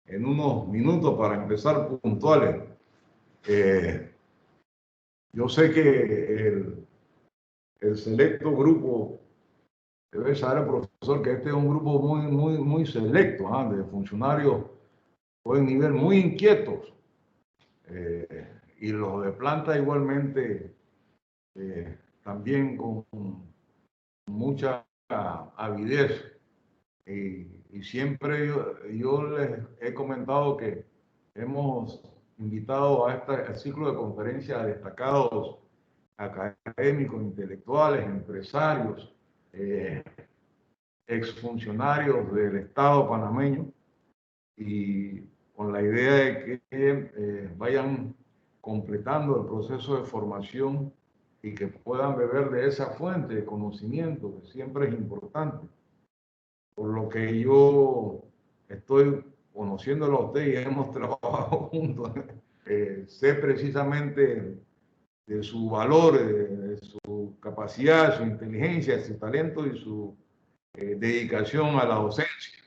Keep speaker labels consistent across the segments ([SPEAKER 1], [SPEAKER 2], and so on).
[SPEAKER 1] en unos minutos para empezar puntuales. Yo sé que el selecto grupo, debe saber el profesor que este es un grupo muy selecto, de funcionarios de buen nivel, muy inquietos, y los de planta igualmente, también con mucha avidez. Y siempre yo les he comentado que hemos invitado a al ciclo de conferencias a destacados académicos, intelectuales, empresarios, exfuncionarios del Estado panameño, y con la idea de que vayan completando el proceso de formación y que puedan beber de esa fuente de conocimiento, que siempre es importante. Por lo que yo estoy conociéndolo a usted y hemos trabajado juntos, sé precisamente de su valor, de su capacidad, su inteligencia, su talento y su dedicación a la docencia.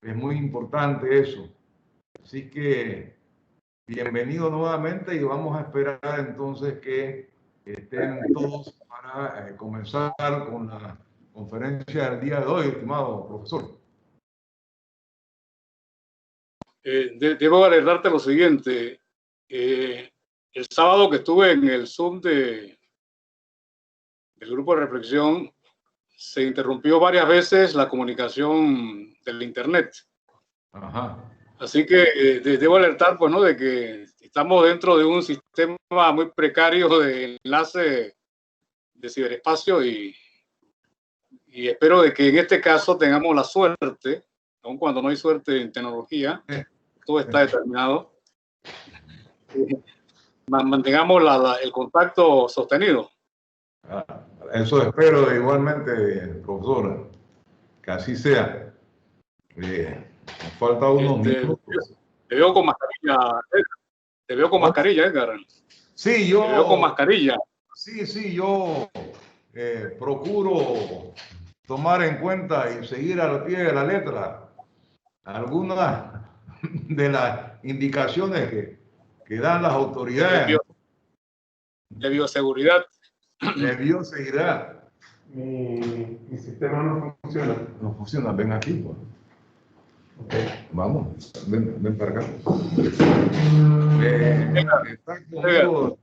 [SPEAKER 1] Es muy importante eso. Así que bienvenido nuevamente y vamos a esperar entonces que estén todos para comenzar con la conferencia del día de hoy, estimado profesor.
[SPEAKER 2] Debo alertarte lo siguiente. El sábado que estuve en el Zoom del grupo de reflexión, se interrumpió varias veces la comunicación del Internet.
[SPEAKER 1] Ajá.
[SPEAKER 2] Así que debo alertar, pues, ¿no?, de que estamos dentro de un sistema muy precario de enlace de ciberespacio y espero de que en este caso tengamos la suerte, aun cuando no hay suerte en tecnología, todo está determinado, mantengamos el contacto sostenido.
[SPEAKER 1] Eso espero igualmente, profesora, que así sea. Nos falta unos minutos.
[SPEAKER 2] Te veo con mascarilla, Edgar. Te veo con mascarilla, Edgar.
[SPEAKER 1] Sí, yo.
[SPEAKER 2] Te veo con mascarilla.
[SPEAKER 1] Sí, yo procuro tomar en cuenta y seguir al pie de la letra algunas de las indicaciones que dan las autoridades.
[SPEAKER 2] De bioseguridad.
[SPEAKER 1] De bioseguridad.
[SPEAKER 3] Mi sistema no funciona.
[SPEAKER 1] No funciona, ven aquí, pues. Okay. Vamos, ven para acá. Está conmigo.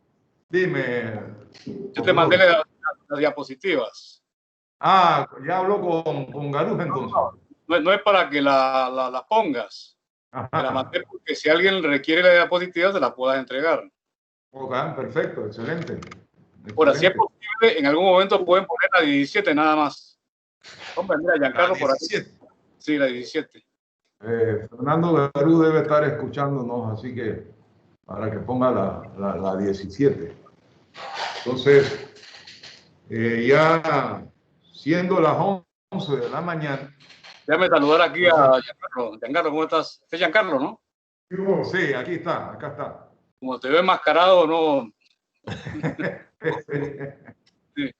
[SPEAKER 1] Dime.
[SPEAKER 2] Yo te mandé las diapositivas.
[SPEAKER 1] Ah, ya habló con Garuja entonces.
[SPEAKER 2] No es para que la pongas. Te la mandé porque si alguien requiere la diapositiva, se la puedas entregar.
[SPEAKER 1] Ok, perfecto, excelente.
[SPEAKER 2] Ahora, si es posible, en algún momento pueden poner la 17 nada más. Hombre, mira, Giancarlo por aquí. Sí, la 17.
[SPEAKER 1] Fernando Garú debe estar escuchándonos, así que para que ponga la 17. Entonces, ya siendo las 11 de la mañana.
[SPEAKER 2] Déjame saludar aquí a Giancarlo. Giancarlo, ¿cómo estás? Este es Giancarlo, ¿no?
[SPEAKER 1] Sí, aquí está, acá está.
[SPEAKER 2] Como te veo enmascarado, no.
[SPEAKER 1] Sí.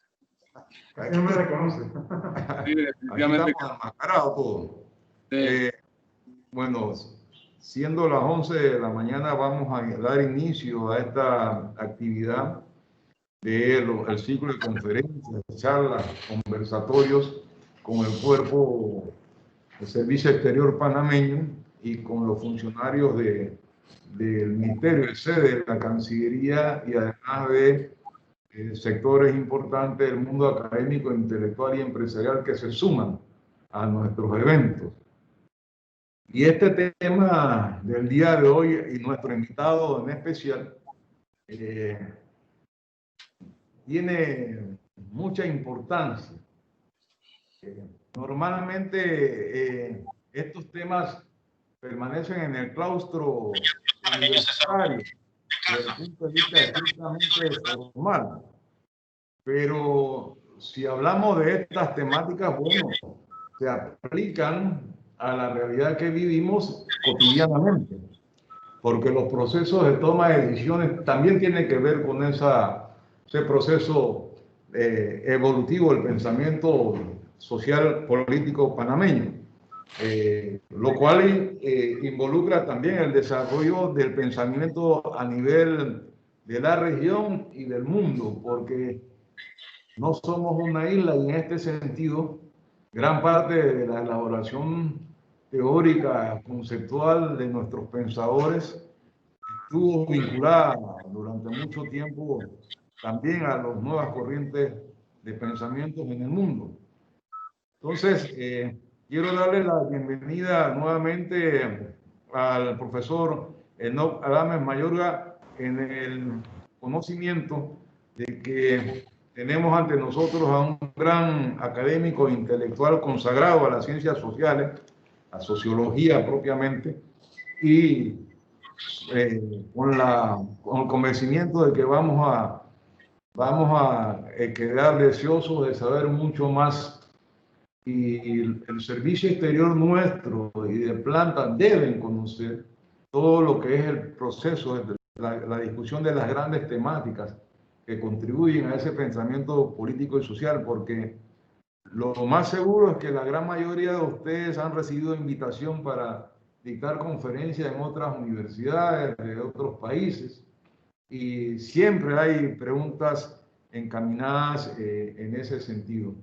[SPEAKER 3] No me reconoce.
[SPEAKER 2] Sí, definitivamente.
[SPEAKER 1] Aquí estamos enmascarados todos.
[SPEAKER 2] Sí.
[SPEAKER 1] Bueno, siendo las 11 de la mañana, vamos a dar inicio a esta actividad del ciclo de conferencias, charlas, conversatorios con el cuerpo del Servicio Exterior panameño y con los funcionarios del Ministerio de Sede de la Cancillería y además de sectores importantes del mundo académico, intelectual y empresarial que se suman a nuestros eventos. Y este tema del día de hoy y nuestro invitado en especial tiene mucha importancia. Normalmente estos temas permanecen en el claustro universitario desde el punto de vista estrictamente formal. Pero si hablamos de estas temáticas, bueno, se aplican a la realidad que vivimos cotidianamente, porque los procesos de toma de decisiones también tienen que ver con ese proceso evolutivo del pensamiento social político panameño. lo cual involucra también el desarrollo del pensamiento a nivel de la región y del mundo, porque no somos una isla y en este sentido, gran parte de la elaboración teórica, conceptual de nuestros pensadores estuvo vinculada durante mucho tiempo también a las nuevas corrientes de pensamientos en el mundo. Entonces, quiero darle la bienvenida nuevamente al profesor Enoc Adames Mayorga en el conocimiento de que tenemos ante nosotros a un gran académico intelectual consagrado a las ciencias sociales, a sociología propiamente, y con el convencimiento de que vamos a quedar deseosos de saber mucho más, y el servicio exterior nuestro y de planta deben conocer todo lo que es el proceso de la discusión de las grandes temáticas que contribuyen a ese pensamiento político y social, porque lo más seguro es que la gran mayoría de ustedes han recibido invitación para dictar conferencias en otras universidades de otros países, y siempre hay preguntas encaminadas en ese sentido.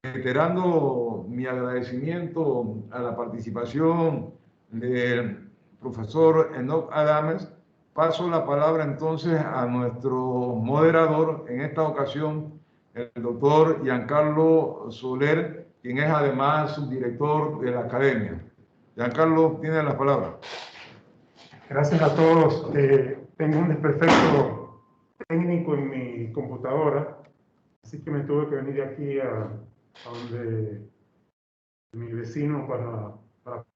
[SPEAKER 1] Reiterando mi agradecimiento a la participación del profesor Enoc Adames, paso la palabra entonces a nuestro moderador en esta ocasión, el doctor Giancarlo Soler, quien es además subdirector de la academia. Giancarlo, tiene la palabra.
[SPEAKER 3] Gracias a todos. Tengo un desperfecto técnico en mi computadora, así que me tuve que venir aquí a donde mi vecino para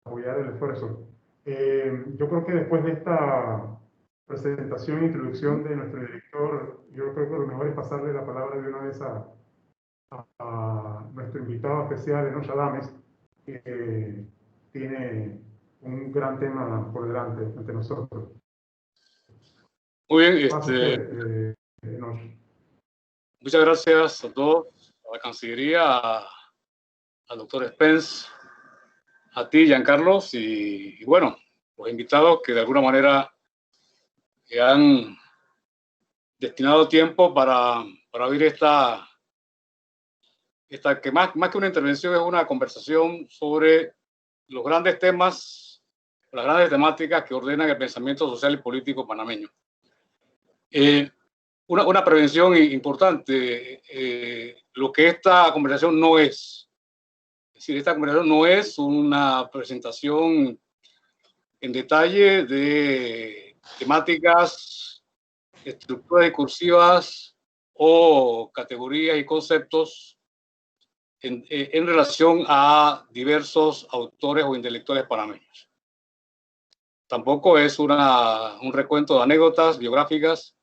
[SPEAKER 3] apoyar el esfuerzo. Yo creo que después de esta presentación e introducción de nuestro director, yo creo que lo mejor es pasarle la palabra de una vez a nuestro invitado especial, Enoc Adames, que tiene un gran tema por delante ante nosotros.
[SPEAKER 2] Muy bien,
[SPEAKER 3] Enoc.
[SPEAKER 2] muchas gracias a todos, a la Cancillería, al doctor Spence, a ti, Giancarlo, y bueno, los invitados que de alguna manera han destinado tiempo para oír esta que más que una intervención es una conversación sobre los grandes temas, las grandes temáticas que ordenan el pensamiento social y político panameño. Una prevención importante, lo que esta conversación no es. Es decir, esta conversación no es una presentación en detalle de temáticas, estructuras discursivas o categorías y conceptos en relación a diversos autores o intelectuales panameños. Tampoco es un recuento de anécdotas biográficas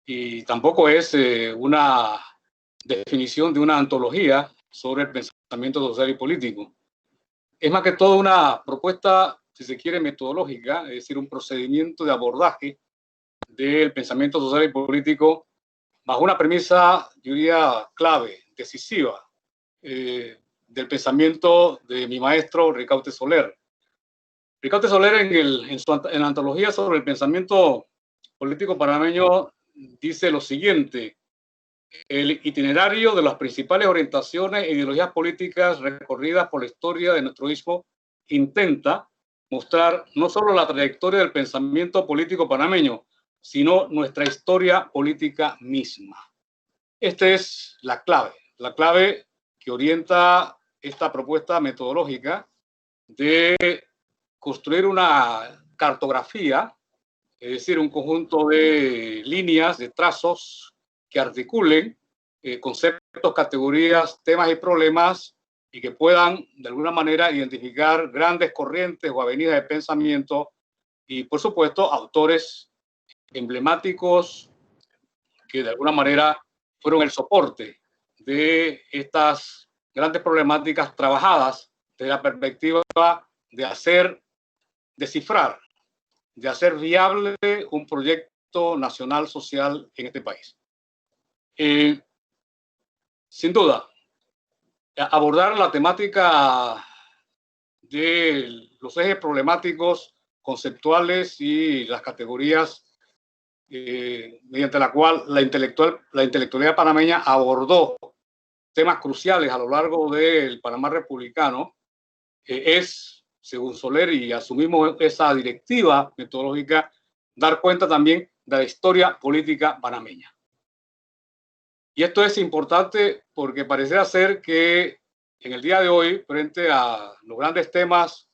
[SPEAKER 2] y tampoco es una definición de una antología sobre el pensamiento social y político. Es más que todo una propuesta, si se quiere, metodológica, es decir, un procedimiento de abordaje del pensamiento social y político bajo una premisa, yo diría, clave, decisiva, del pensamiento de mi maestro Ricaute Soler. Ricaute Soler en la antología sobre el pensamiento político panameño dice lo siguiente: el itinerario de las principales orientaciones e ideologías políticas recorridas por la historia de nuestro istmo intenta mostrar no solo la trayectoria del pensamiento político panameño, sino nuestra historia política misma. Esta es la clave que orienta esta propuesta metodológica de construir una cartografía, es decir, un conjunto de líneas, de trazos que articulen conceptos, categorías, temas y problemas y que puedan de alguna manera identificar grandes corrientes o avenidas de pensamiento y, por supuesto, autores emblemáticos que de alguna manera fueron el soporte de estas grandes problemáticas trabajadas desde la perspectiva de descifrar, de hacer viable un proyecto nacional social en este país. Sin duda, abordar la temática de los ejes problemáticos conceptuales y las categorías mediante la cual la intelectualidad panameña abordó temas cruciales a lo largo del Panamá republicano, es, según Soler, y asumimos esa directiva metodológica, dar cuenta también de la historia política panameña. Y esto es importante porque pareciera ser que en el día de hoy, frente a los grandes temas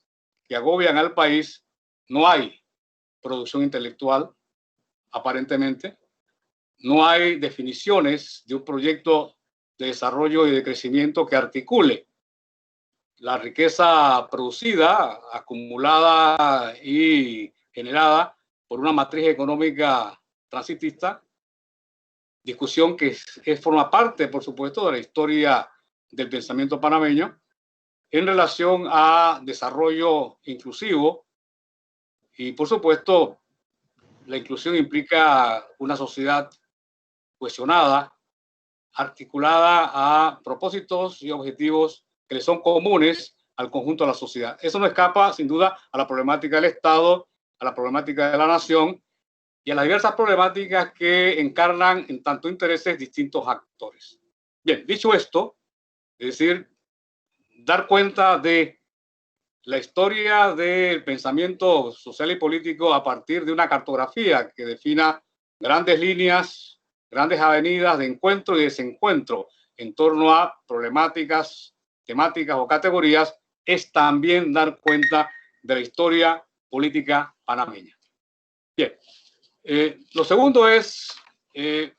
[SPEAKER 2] que agobian al país, no hay producción intelectual, aparentemente. No hay definiciones de un proyecto de desarrollo y de crecimiento que articule la riqueza producida, acumulada y generada por una matriz económica transitista, discusión que forma parte, por supuesto, de la historia del pensamiento panameño en relación a desarrollo inclusivo y, por supuesto, la inclusión implica una sociedad cohesionada, articulada a propósitos y objetivos que le son comunes al conjunto de la sociedad. Eso no escapa, sin duda, a la problemática del Estado, a la problemática de la nación y a las diversas problemáticas que encarnan en tanto intereses distintos actores. Bien, dicho esto, es decir, dar cuenta de la historia del pensamiento social y político a partir de una cartografía que defina grandes líneas, grandes avenidas de encuentro y desencuentro en torno a problemáticas, temáticas o categorías, es también dar cuenta de la historia política panameña. Bien, lo segundo es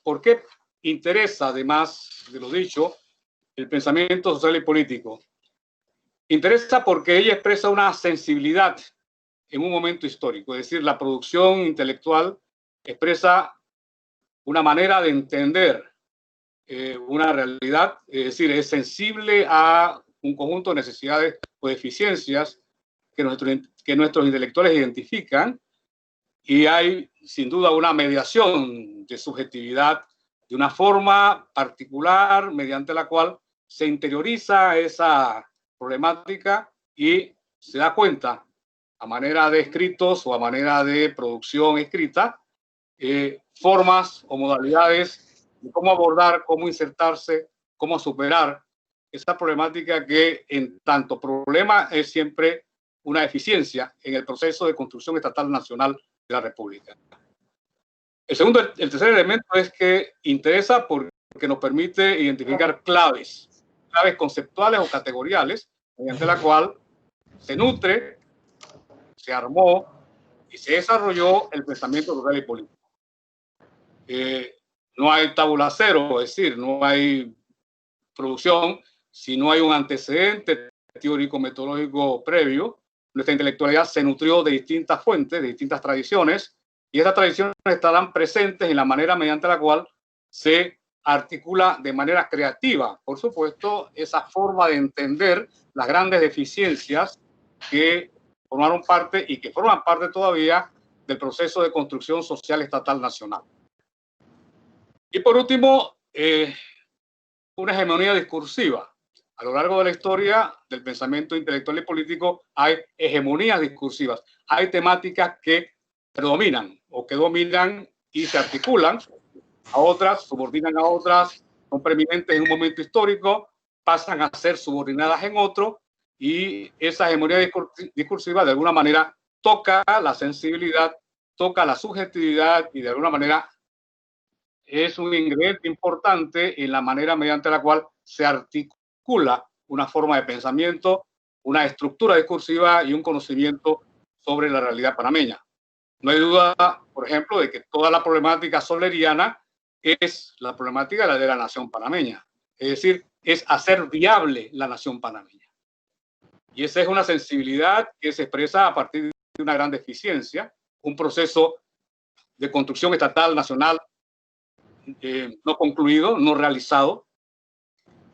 [SPEAKER 2] por qué interesa, además de lo dicho, el pensamiento social y político. Interesa porque ella expresa una sensibilidad en un momento histórico, es decir, la producción intelectual expresa una manera de entender una realidad, es decir, es sensible a un conjunto de necesidades o deficiencias que nuestros intelectuales identifican, y hay sin duda una mediación de subjetividad de una forma particular mediante la cual se interioriza esa problemática y se da cuenta a manera de escritos o a manera de producción escrita, formas o modalidades de cómo abordar, cómo insertarse, cómo superar esa problemática que en tanto problema es siempre una eficiencia en el proceso de construcción estatal nacional de la República. El tercer elemento es que interesa porque nos permite identificar claves conceptuales o categoriales, mediante la cual se nutre, se armó y se desarrolló el pensamiento social y político. No hay tabula cero, es decir, no hay producción si no hay un antecedente teórico-metodológico previo. Nuestra intelectualidad se nutrió de distintas fuentes, de distintas tradiciones, y esas tradiciones estarán presentes en la manera mediante la cual se articula de manera creativa, por supuesto, esa forma de entender las grandes deficiencias que formaron parte y que forman parte todavía del proceso de construcción social estatal nacional. Y por último, una hegemonía discursiva. A lo largo de la historia del pensamiento intelectual y político hay hegemonías discursivas, hay temáticas que predominan o que dominan y se articulan a otras, subordinan a otras, son preeminentes en un momento histórico, pasan a ser subordinadas en otro, y esa hegemonía discursiva de alguna manera toca la sensibilidad, toca la subjetividad y de alguna manera es un ingrediente importante en la manera mediante la cual se articula una forma de pensamiento, una estructura discursiva y un conocimiento sobre la realidad panameña. No hay duda, por ejemplo, de que toda la problemática soleriana es la problemática de la nación panameña. Es decir, es hacer viable la nación panameña. Y esa es una sensibilidad que se expresa a partir de una gran deficiencia, un proceso de construcción estatal nacional no concluido, no realizado,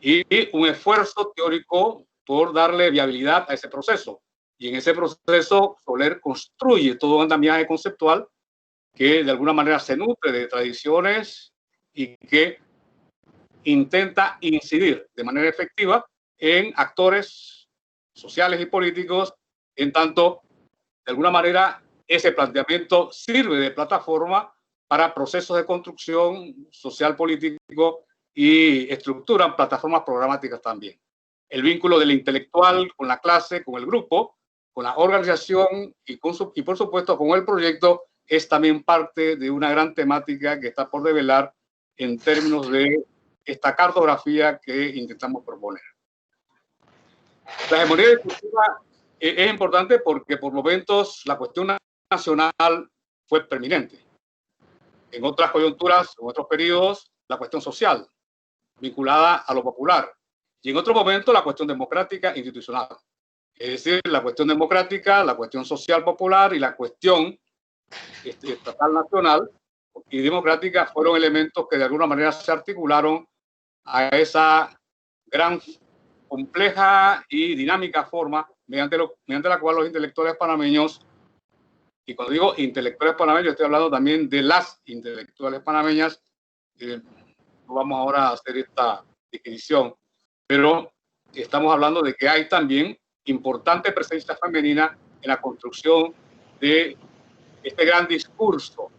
[SPEAKER 2] y un esfuerzo teórico por darle viabilidad a ese proceso. Y en ese proceso Soler construye todo un andamiaje conceptual que de alguna manera se nutre de tradiciones y que intenta incidir de manera efectiva en actores sociales y políticos, en tanto, de alguna manera, ese planteamiento sirve de plataforma para procesos de construcción social político y estructuran plataformas programáticas también. El vínculo del intelectual con la clase, con el grupo, con la organización y por supuesto con el proyecto es también parte de una gran temática que está por develar en términos de esta cartografía que intentamos proponer. La hegemonía discursiva es importante porque por momentos la cuestión nacional fue preeminente. En otras coyunturas, en otros periodos, la cuestión social, vinculada a lo popular. Y en otro momento, la cuestión democrática institucional. Es decir, la cuestión democrática, la cuestión social popular y la cuestión estatal nacional y democrática fueron elementos que de alguna manera se articularon a esa gran, compleja y dinámica forma mediante la cual los intelectuales panameños, y cuando digo intelectuales panameños estoy hablando también de las intelectuales panameñas, no vamos ahora a hacer esta definición, pero estamos hablando de que hay también importante presencia femenina en la construcción de este gran discurso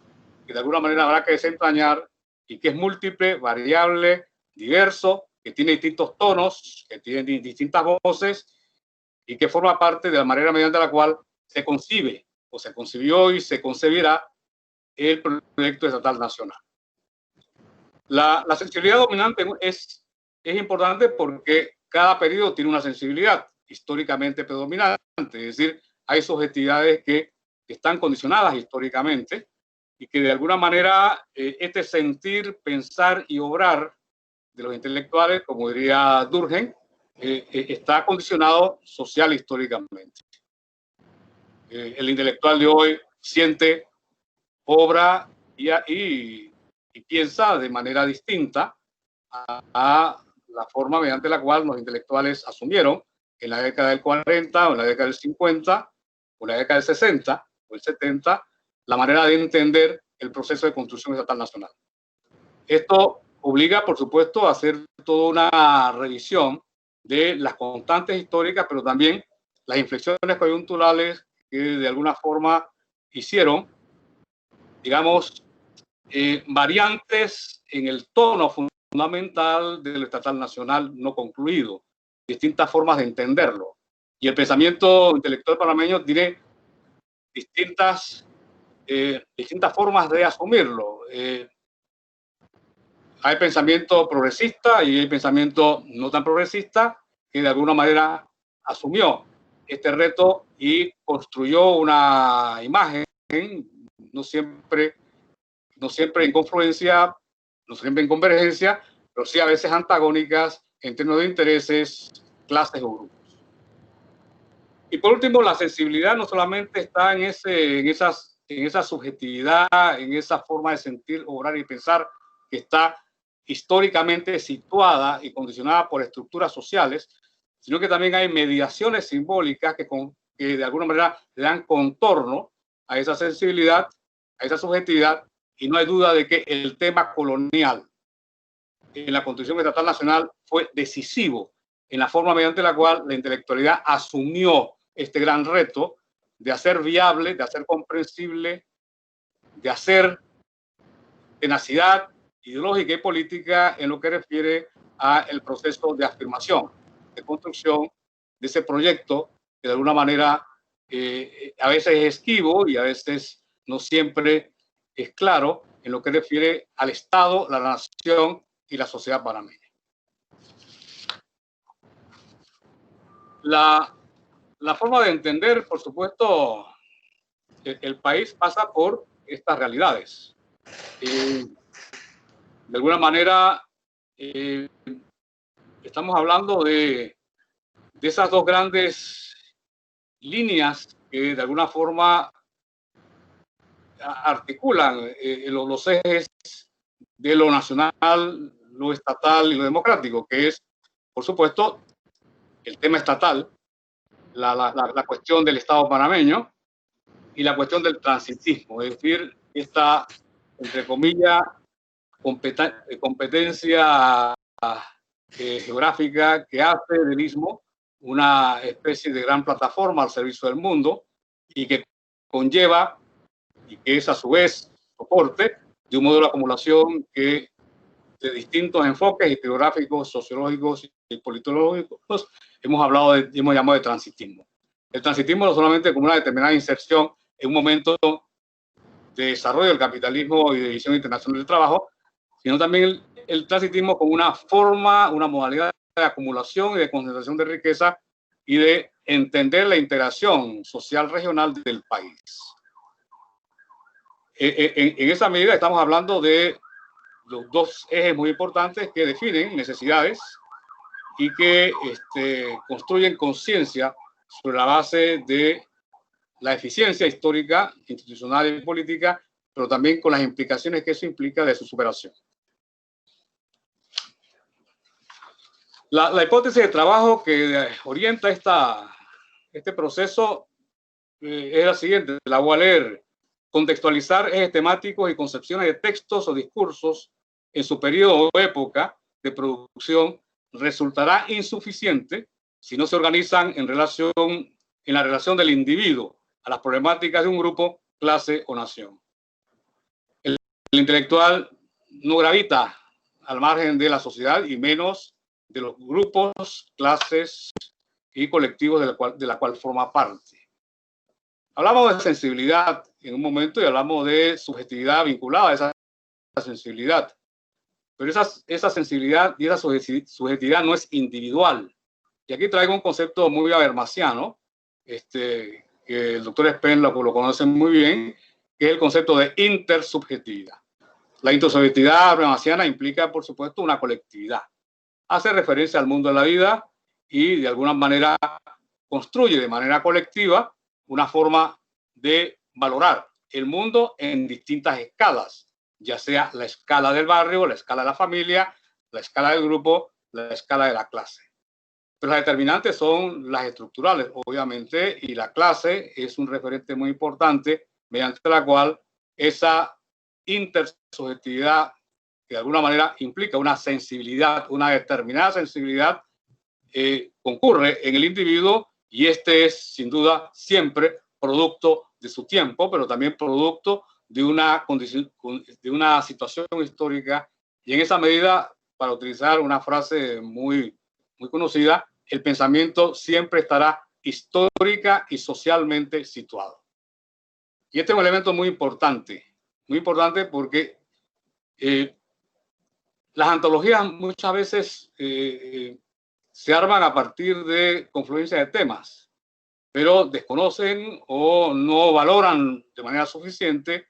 [SPEAKER 2] que de alguna manera habrá que desentrañar y que es múltiple, variable, diverso, que tiene distintos tonos, que tiene distintas voces y que forma parte de la manera mediante la cual se concibe o se concibió y se concebirá el proyecto estatal nacional. La sensibilidad dominante es importante porque cada periodo tiene una sensibilidad históricamente predominante, es decir, hay subjetividades que están condicionadas históricamente y que de alguna manera este sentir, pensar y obrar de los intelectuales, como diría Durkheim, está condicionado social históricamente. El intelectual de hoy siente, obra y piensa de manera distinta a la forma mediante la cual los intelectuales asumieron en la década del 40 o en la década del 50 o en la década del 60 o el 70 la manera de entender el proceso de construcción estatal nacional. Esto obliga, por supuesto, a hacer toda una revisión de las constantes históricas, pero también las inflexiones coyunturales que de alguna forma hicieron, digamos, variantes en el tono fundamental del estatal nacional no concluido, distintas formas de entenderlo. Y el pensamiento intelectual panameño tiene distintas formas de asumirlo. Hay pensamiento progresista y hay pensamiento no tan progresista que de alguna manera asumió este reto y construyó una imagen, no siempre en confluencia, no siempre en convergencia, pero sí a veces antagónicas en términos de intereses, clases o grupos. Y por último, la sensibilidad no solamente está en esa subjetividad, en esa forma de sentir, obrar y pensar que está históricamente situada y condicionada por estructuras sociales, sino que también hay mediaciones simbólicas que de alguna manera le dan contorno a esa sensibilidad, a esa subjetividad, y no hay duda de que el tema colonial en la Constitución Estatal Nacional fue decisivo en la forma mediante la cual la intelectualidad asumió este gran reto de hacer viable, de hacer comprensible, de hacer tenacidad ideológica y política en lo que refiere al proceso de afirmación, de construcción de ese proyecto que de alguna manera a veces es esquivo y a veces no siempre es claro en lo que refiere al Estado, la nación y la sociedad panameña. La forma de entender, por supuesto, el país pasa por estas realidades. De alguna manera, estamos hablando de esas dos grandes líneas que de alguna forma articulan los ejes de lo nacional, lo estatal y lo democrático, que es, por supuesto, el tema estatal, la cuestión del Estado panameño y la cuestión del transitismo, es decir, esta, entre comillas, competencia geográfica que hace del istmo una especie de gran plataforma al servicio del mundo y que conlleva y que es a su vez soporte de un modelo de acumulación que de distintos enfoques historiográficos, sociológicos y politológicos hemos llamado de transitismo. El transitismo no solamente como una determinada inserción en un momento de desarrollo del capitalismo y de división internacional del trabajo, sino también el transitismo como una forma, una modalidad de acumulación y de concentración de riqueza y de entender la integración social regional del país. En esa medida estamos hablando de los dos ejes muy importantes que definen necesidades y que construyen conciencia sobre la base de la eficiencia histórica, institucional y política, pero también con las implicaciones que eso implica de su superación. La hipótesis de trabajo que orienta este proceso es la siguiente, la voy a leer. Contextualizar ejes temáticos y concepciones de textos o discursos en su periodo o época de producción resultará insuficiente si no se organizan en la relación del individuo a las problemáticas de un grupo, clase o nación. El intelectual no gravita al margen de la sociedad y menos de los grupos, clases y colectivos de la cual forma parte. Hablamos de sensibilidad en un momento y hablamos de subjetividad vinculada a esa sensibilidad. Pero esa sensibilidad y esa subjetividad no es individual. Y aquí traigo un concepto muy habermasiano, que el doctor Spen lo conoce muy bien, que es el concepto de intersubjetividad. La intersubjetividad habermasiana implica, por supuesto, una colectividad. Hace referencia al mundo de la vida y de alguna manera construye de manera colectiva una forma de valorar el mundo en distintas escalas, ya sea la escala del barrio, la escala de la familia, la escala del grupo, la escala de la clase. Pero las determinantes son las estructurales, obviamente, y la clase es un referente muy importante mediante la cual esa intersubjetividad, que de alguna manera implica una sensibilidad, una determinada sensibilidad, concurre en el individuo y este es, sin duda, siempre producto de su tiempo, pero también producto de una condición, de una situación histórica y en esa medida, para utilizar una frase muy conocida, el pensamiento siempre estará histórica y socialmente situado. Y este es un elemento muy importante porque las antologías muchas veces se arman a partir de confluencia de temas, pero desconocen o no valoran de manera suficiente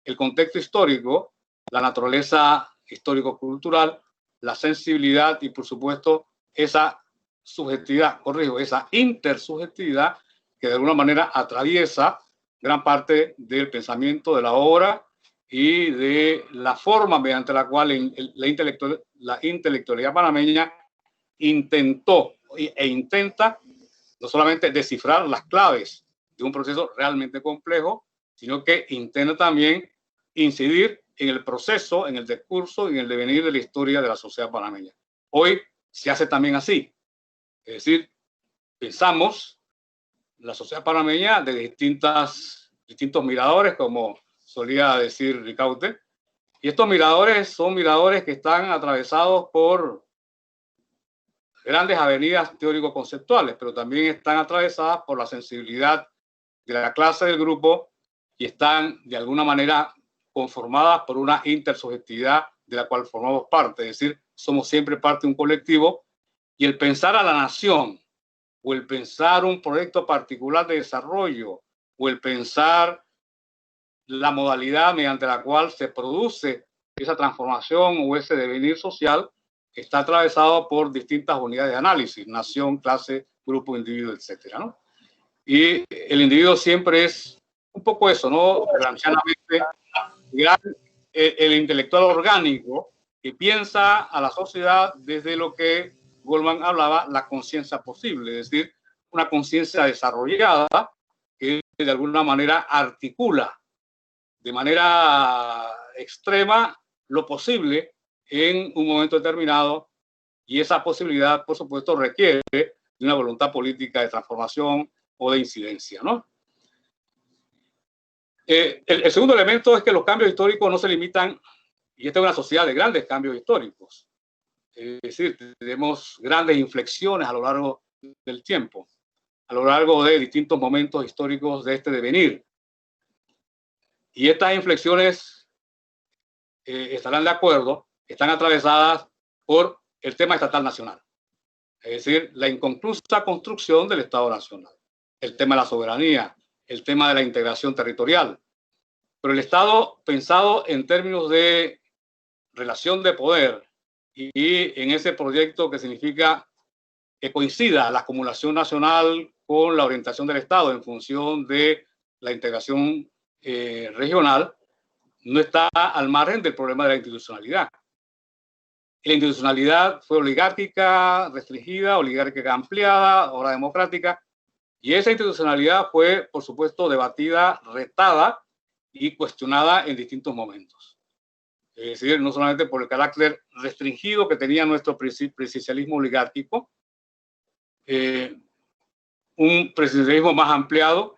[SPEAKER 2] el contexto histórico, la naturaleza histórico-cultural, la sensibilidad y, por supuesto, esa subjetividad, esa intersubjetividad que de alguna manera atraviesa gran parte del pensamiento de la obra y de la forma mediante la cual la intelectualidad panameña intentó e intenta no solamente descifrar las claves de un proceso realmente complejo, sino que intenta también incidir en el proceso, en el discurso y en el devenir de la historia de la sociedad panameña. Hoy se hace también así, es decir, pensamos la sociedad panameña de distintos miradores, como solía decir Ricaurte, y estos miradores son miradores que están atravesados por grandes avenidas teórico-conceptuales, pero también están atravesadas por la sensibilidad de la clase del grupo y están de alguna manera conformadas por una intersubjetividad de la cual formamos parte, es decir, somos siempre parte de un colectivo y el pensar a la nación o el pensar un proyecto particular de desarrollo o el pensar la modalidad mediante la cual se produce esa transformación o ese devenir social está atravesado por distintas unidades de análisis, nación, clase, grupo, individuo, etcétera, ¿no? Y el individuo siempre es un poco eso, ¿no? Gramscianamente, el intelectual orgánico que piensa a la sociedad desde lo que Goldman hablaba, la conciencia posible, es decir, una conciencia desarrollada que de alguna manera articula de manera extrema lo posible en un momento determinado y esa posibilidad, por supuesto, requiere de una voluntad política de transformación o de incidencia, ¿no? El segundo elemento es que los cambios históricos no se limitan, y esta es una sociedad de grandes cambios históricos. Es decir, tenemos grandes inflexiones a lo largo del tiempo, a lo largo de distintos momentos históricos de este devenir. Y estas inflexiones estarán de acuerdo, están atravesadas por el tema estatal nacional. Es decir, la inconclusa construcción del Estado Nacional, el tema de la soberanía, el tema de la integración territorial. Pero el Estado pensado en términos de relación de poder y en ese proyecto que significa que coincida la acumulación nacional con la orientación del Estado en función de la integración regional, no está al margen del problema de la institucionalidad. La institucionalidad fue oligárquica, restringida, oligárquica ampliada, ahora democrática, y esa institucionalidad fue, por supuesto, debatida, retada y cuestionada en distintos momentos. Es decir, no solamente por el carácter restringido que tenía nuestro presidencialismo oligárquico, un presidencialismo más ampliado,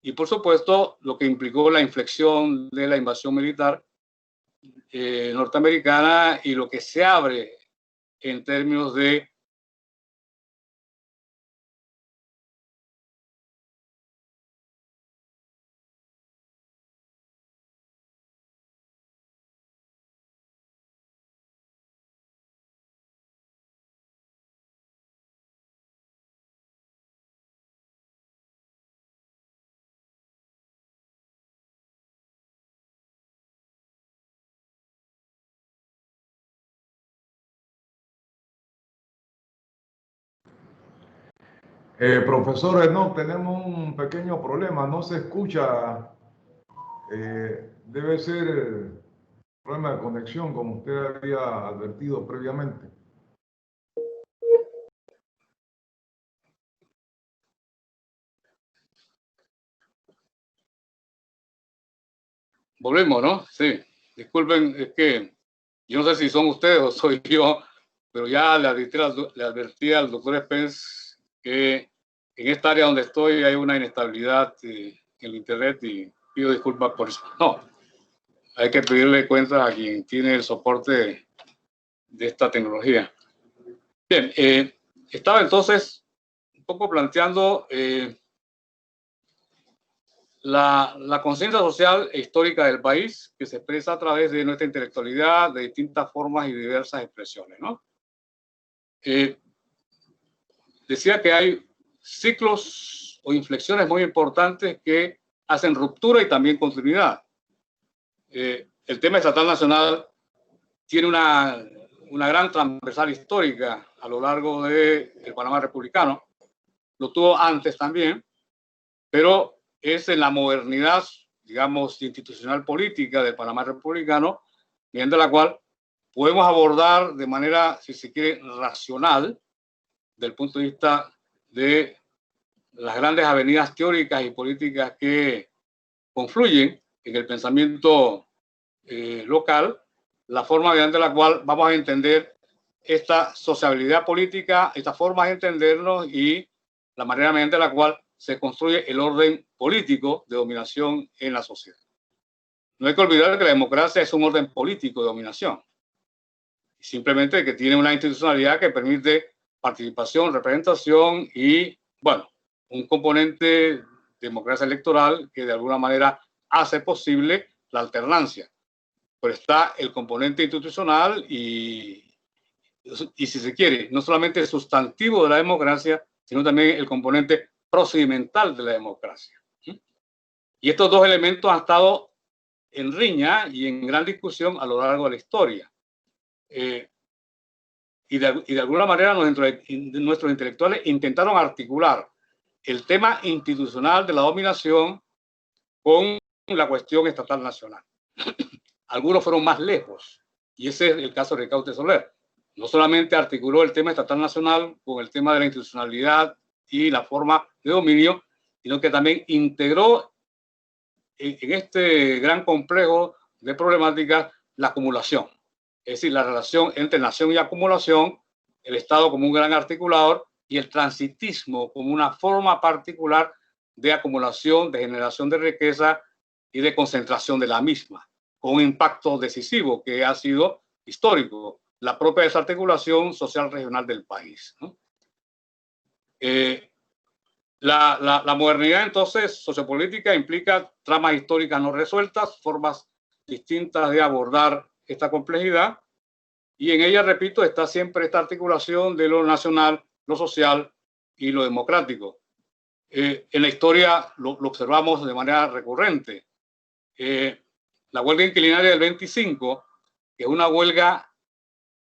[SPEAKER 2] y por supuesto lo que implicó la inflexión de la invasión militar norteamericana y lo que se abre en términos de
[SPEAKER 1] Profesor Enoch, tenemos un pequeño problema, no se escucha, debe ser problema de conexión, como usted había advertido previamente.
[SPEAKER 2] volvemos, ¿no? Sí, disculpen, es que yo no sé si son ustedes o soy yo, pero ya le advertí al doctor Spence que en esta área donde estoy hay una inestabilidad en el internet y pido disculpas por eso. No, hay que pedirle cuentas a quien tiene el soporte de esta tecnología. Bien, estaba entonces un poco planteando la conciencia social e histórica del país, que se expresa a través de nuestra intelectualidad, de distintas formas y diversas expresiones, ¿no? Decía que hay ciclos o inflexiones muy importantes que hacen ruptura y también continuidad. El tema estatal nacional tiene una gran transversal histórica a lo largo del Panamá republicano. Lo tuvo antes también, pero es en la modernidad, digamos, institucional política del Panamá republicano, mediante la cual podemos abordar de manera, si se quiere, racional, del punto de vista de las grandes avenidas teóricas y políticas que confluyen en el pensamiento local, la forma mediante la cual vamos a entender esta sociabilidad política, esta forma de entendernos y la manera mediante la cual se construye el orden político de dominación en la sociedad. No hay que olvidar que la democracia es un orden político de dominación, simplemente que tiene una institucionalidad que permite participación, representación y, bueno, un componente de democracia electoral que de alguna manera hace posible la alternancia. Pero está el componente institucional y si se quiere, no solamente el sustantivo de la democracia, sino también el componente procedimental de la democracia. Y estos dos elementos han estado en riña y en gran discusión a lo largo de la historia. Y de alguna manera nuestros intelectuales intentaron articular el tema institucional de la dominación con la cuestión estatal nacional. Algunos fueron más lejos, y ese es el caso de Ricaurte Soler. No solamente articuló el tema estatal nacional con el tema de la institucionalidad y la forma de dominio, sino que también integró en este gran complejo de problemáticas la acumulación. Es decir, la relación entre nación y acumulación, el Estado como un gran articulador y el transitismo como una forma particular de acumulación, de generación de riqueza y de concentración de la misma, con un impacto decisivo que ha sido histórico, la propia desarticulación social regional del país, ¿no? La modernidad, entonces, sociopolítica implica tramas históricas no resueltas, formas distintas de abordar esta complejidad, y en ella, repito, está siempre esta articulación de lo nacional, lo social y lo democrático. En la historia lo observamos de manera recurrente. La huelga inquilinaria del 25, que es una huelga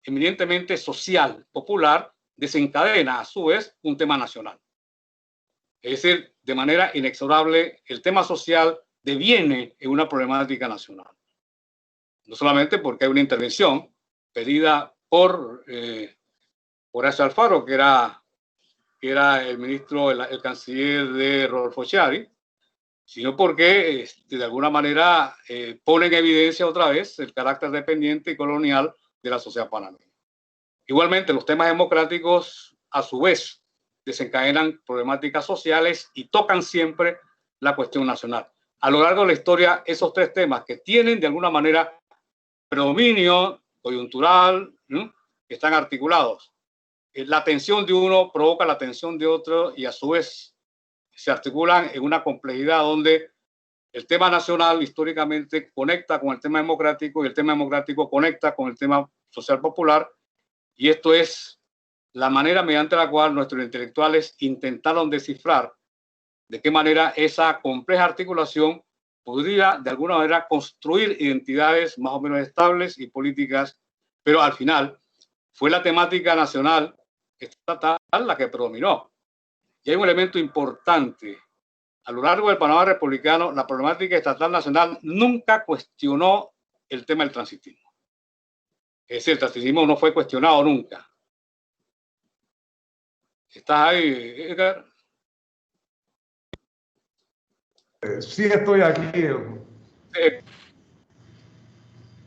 [SPEAKER 2] eminentemente social, popular, desencadena a su vez un tema nacional. Es decir, de manera inexorable, el tema social deviene en una problemática nacional. No solamente porque hay una intervención pedida por Horacio Alfaro, que era el ministro, el canciller de Rodolfo Schiavi, sino porque de alguna manera pone en evidencia otra vez el carácter dependiente y colonial de la sociedad panameña. Igualmente, los temas democráticos, a su vez, desencadenan problemáticas sociales y tocan siempre la cuestión nacional. A lo largo de la historia, esos tres temas que tienen de alguna manera predominio coyuntural, ¿no?, están articulados. La tensión de uno provoca la tensión de otro y a su vez se articulan en una complejidad donde el tema nacional históricamente conecta con el tema democrático y el tema democrático conecta con el tema social popular, y esto es la manera mediante la cual nuestros intelectuales intentaron descifrar de qué manera esa compleja articulación podría de alguna manera construir identidades más o menos estables y políticas, pero al final fue la temática nacional estatal la que predominó. Y hay un elemento importante. A lo largo del panorama republicano, la problemática estatal nacional nunca cuestionó el tema del transitismo. Es decir, el transitismo no fue cuestionado nunca. ¿Estás ahí, Edgar?
[SPEAKER 1] Sí, estoy aquí.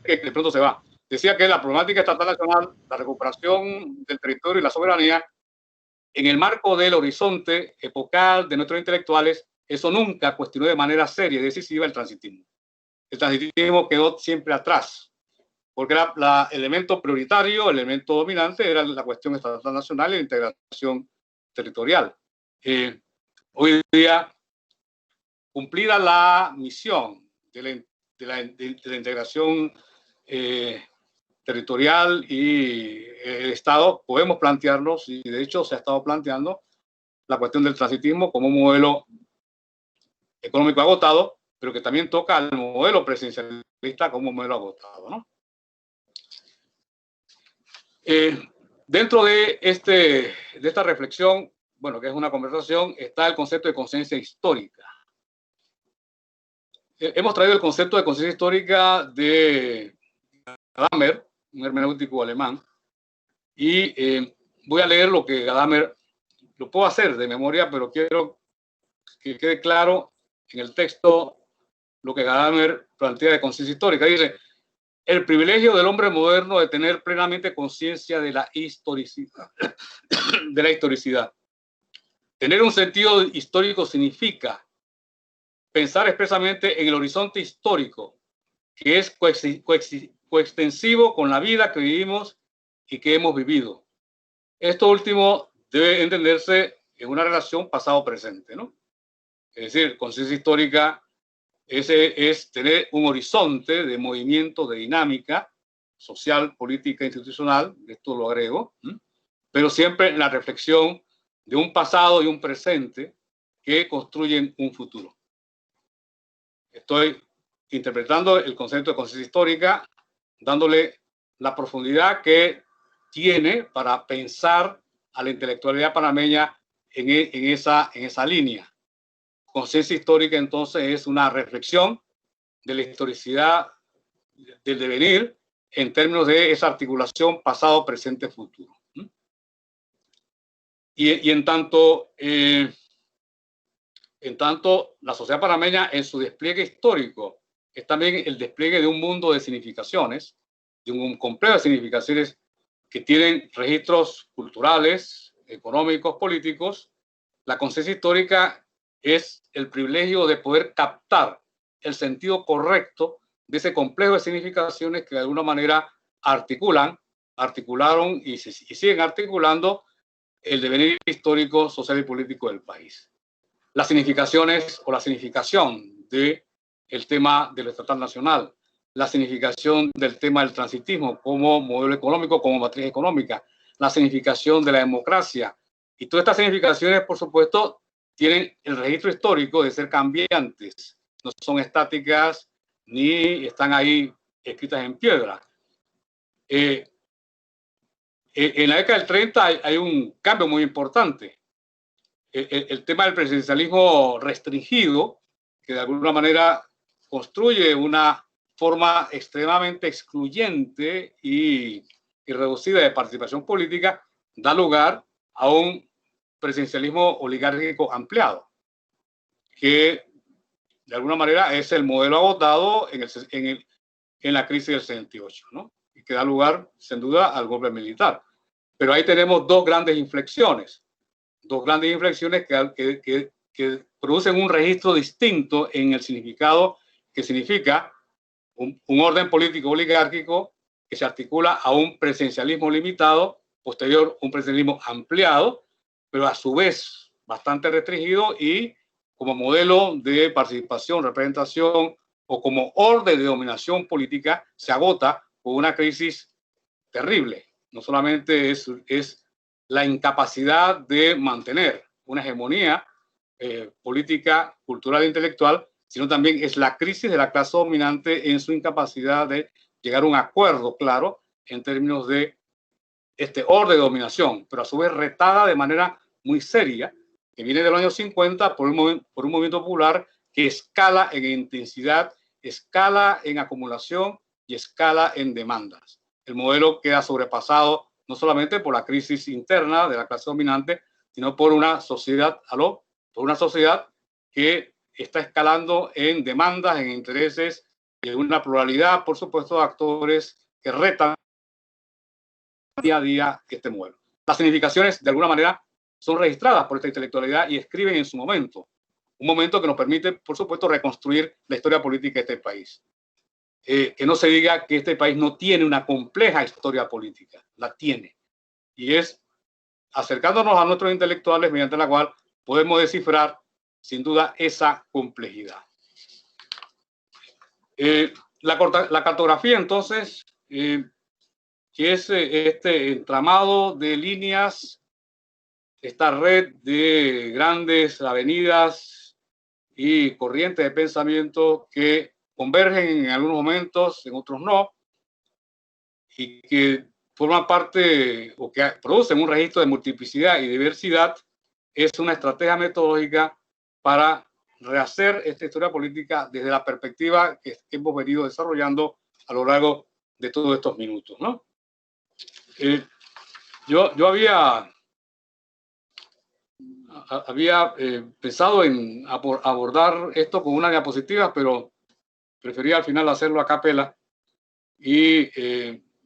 [SPEAKER 2] Que de pronto se va. Decía que la problemática estatal nacional, la recuperación del territorio y la soberanía, en el marco del horizonte epocal de nuestros intelectuales, eso nunca cuestionó de manera seria y decisiva el transitismo. El transitismo quedó siempre atrás, porque el elemento prioritario, el elemento dominante era la cuestión estatal nacional y la integración territorial. Hoy día, cumplida la misión de la integración territorial y el Estado, podemos plantearnos, y de hecho se ha estado planteando, la cuestión del transitismo como un modelo económico agotado, pero que también toca al modelo presidencialista como un modelo agotado, ¿no? Dentro de esta reflexión, bueno, que es una conversación, está el concepto de conciencia histórica. Hemos traído el concepto de conciencia histórica de Gadamer, un hermenéutico alemán, y voy a leer lo que Gadamer, lo puedo hacer de memoria, pero quiero que quede claro en el texto lo que Gadamer plantea de conciencia histórica. Dice: el privilegio del hombre moderno de tener plenamente conciencia de la historicidad. De la historicidad. Tener un sentido histórico significa pensar expresamente en el horizonte histórico, que es coextensivo con la vida que vivimos y que hemos vivido. Esto último debe entenderse en una relación pasado-presente, ¿no? Es decir, conciencia histórica es tener un horizonte de movimiento, de dinámica social, política, institucional, esto lo agrego, pero siempre en la reflexión de un pasado y un presente que construyen un futuro. Estoy interpretando el concepto de conciencia histórica, dándole la profundidad que tiene para pensar a la intelectualidad panameña en esa línea. Conciencia histórica, entonces, es una reflexión de la historicidad del devenir en términos de esa articulación pasado, presente, futuro. Y en tanto la sociedad panameña en su despliegue histórico es también el despliegue de un mundo de significaciones, de un complejo de significaciones que tienen registros culturales, económicos, políticos, la conciencia histórica es el privilegio de poder captar el sentido correcto de ese complejo de significaciones que de alguna manera articularon y siguen articulando el devenir histórico, social y político del país. Las significaciones o la significación del tema del estatal nacional, la significación del tema del transitismo como modelo económico, como matriz económica, la significación de la democracia. Y todas estas significaciones, por supuesto, tienen el registro histórico de ser cambiantes, no son estáticas ni están ahí escritas en piedra. En la década del 30 hay un cambio muy importante. El tema del presidencialismo restringido, que de alguna manera construye una forma extremadamente excluyente y reducida de participación política, da lugar a un presidencialismo oligárquico ampliado, que de alguna manera es el modelo agotado en la crisis del 68, ¿no? Y que da lugar, sin duda, al golpe militar. Pero ahí tenemos dos grandes inflexiones que producen un registro distinto en el significado que significa un orden político oligárquico que se articula a un presidencialismo limitado, posterior un presidencialismo ampliado, pero a su vez bastante restringido y como modelo de participación, representación o como orden de dominación política se agota con una crisis terrible. No solamente es la incapacidad de mantener una hegemonía política, cultural e intelectual, sino también es la crisis de la clase dominante en su incapacidad de llegar a un acuerdo claro en términos de este orden de dominación, pero a su vez retada de manera muy seria, que viene de los años 50 por un movimiento popular que escala en intensidad, escala en acumulación y escala en demandas. El modelo queda sobrepasado no solamente por la crisis interna de la clase dominante, sino por una sociedad, que está escalando en demandas, en intereses y en una pluralidad, por supuesto, de actores que retan día a día este modelo. Las significaciones, de alguna manera, son registradas por esta intelectualidad y escriben en su momento, un momento que nos permite, por supuesto, reconstruir la historia política de este país. Que no se diga que este país no tiene una compleja historia política, la tiene. Y es acercándonos a nuestros intelectuales mediante la cual podemos descifrar, sin duda, esa complejidad. La cartografía, entonces, que es este entramado de líneas, esta red de grandes avenidas y corrientes de pensamiento que convergen en algunos momentos, en otros no, y que forman parte o que producen un registro de multiplicidad y diversidad, es una estrategia metodológica para rehacer esta historia política desde la perspectiva que hemos venido desarrollando a lo largo de todos estos minutos, ¿no? Yo había pensado en abordar esto con una diapositiva, pero prefería al final hacerlo a capela y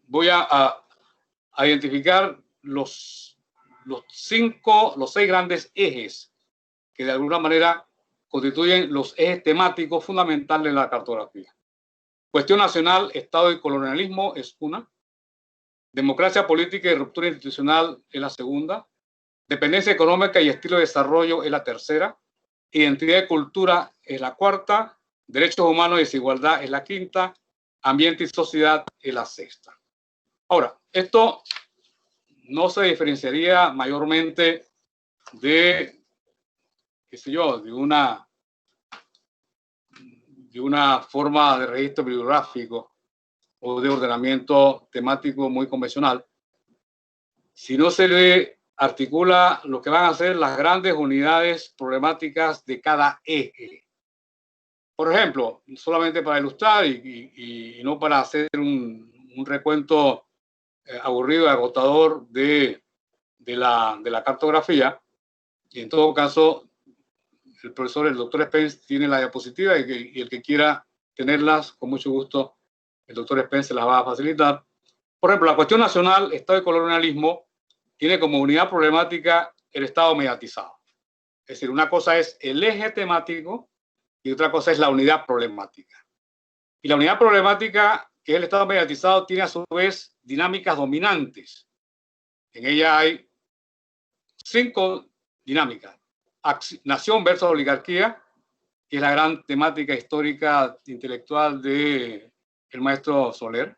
[SPEAKER 2] voy a identificar los 6 grandes ejes que de alguna manera constituyen los ejes temáticos fundamentales de la cartografía. Cuestión nacional, Estado y colonialismo es una. Democracia política y ruptura institucional es la segunda. Dependencia económica y estilo de desarrollo es la tercera. Identidad y cultura es la cuarta. Derechos humanos y desigualdad es la quinta. Ambiente y sociedad es la sexta. Ahora, esto no se diferenciaría mayormente de, qué sé yo, de una forma de registro bibliográfico o de ordenamiento temático muy convencional, si no se le articula lo que van a ser las grandes unidades problemáticas de cada eje. Por ejemplo, solamente para ilustrar y no para hacer un recuento aburrido y agotador de la cartografía, y en todo caso el doctor Spence tiene la diapositiva y el que quiera tenerlas, con mucho gusto, el doctor Spence las va a facilitar. Por ejemplo, la cuestión nacional, Estado y colonialismo, tiene como unidad problemática el Estado mediatizado. Es decir, una cosa es el eje temático y otra cosa es la unidad problemática. Y la unidad problemática, que es el Estado mediatizado, tiene a su vez dinámicas dominantes. En ella hay 5 dinámicas. Nación versus oligarquía, que es la gran temática histórica intelectual del maestro Soler.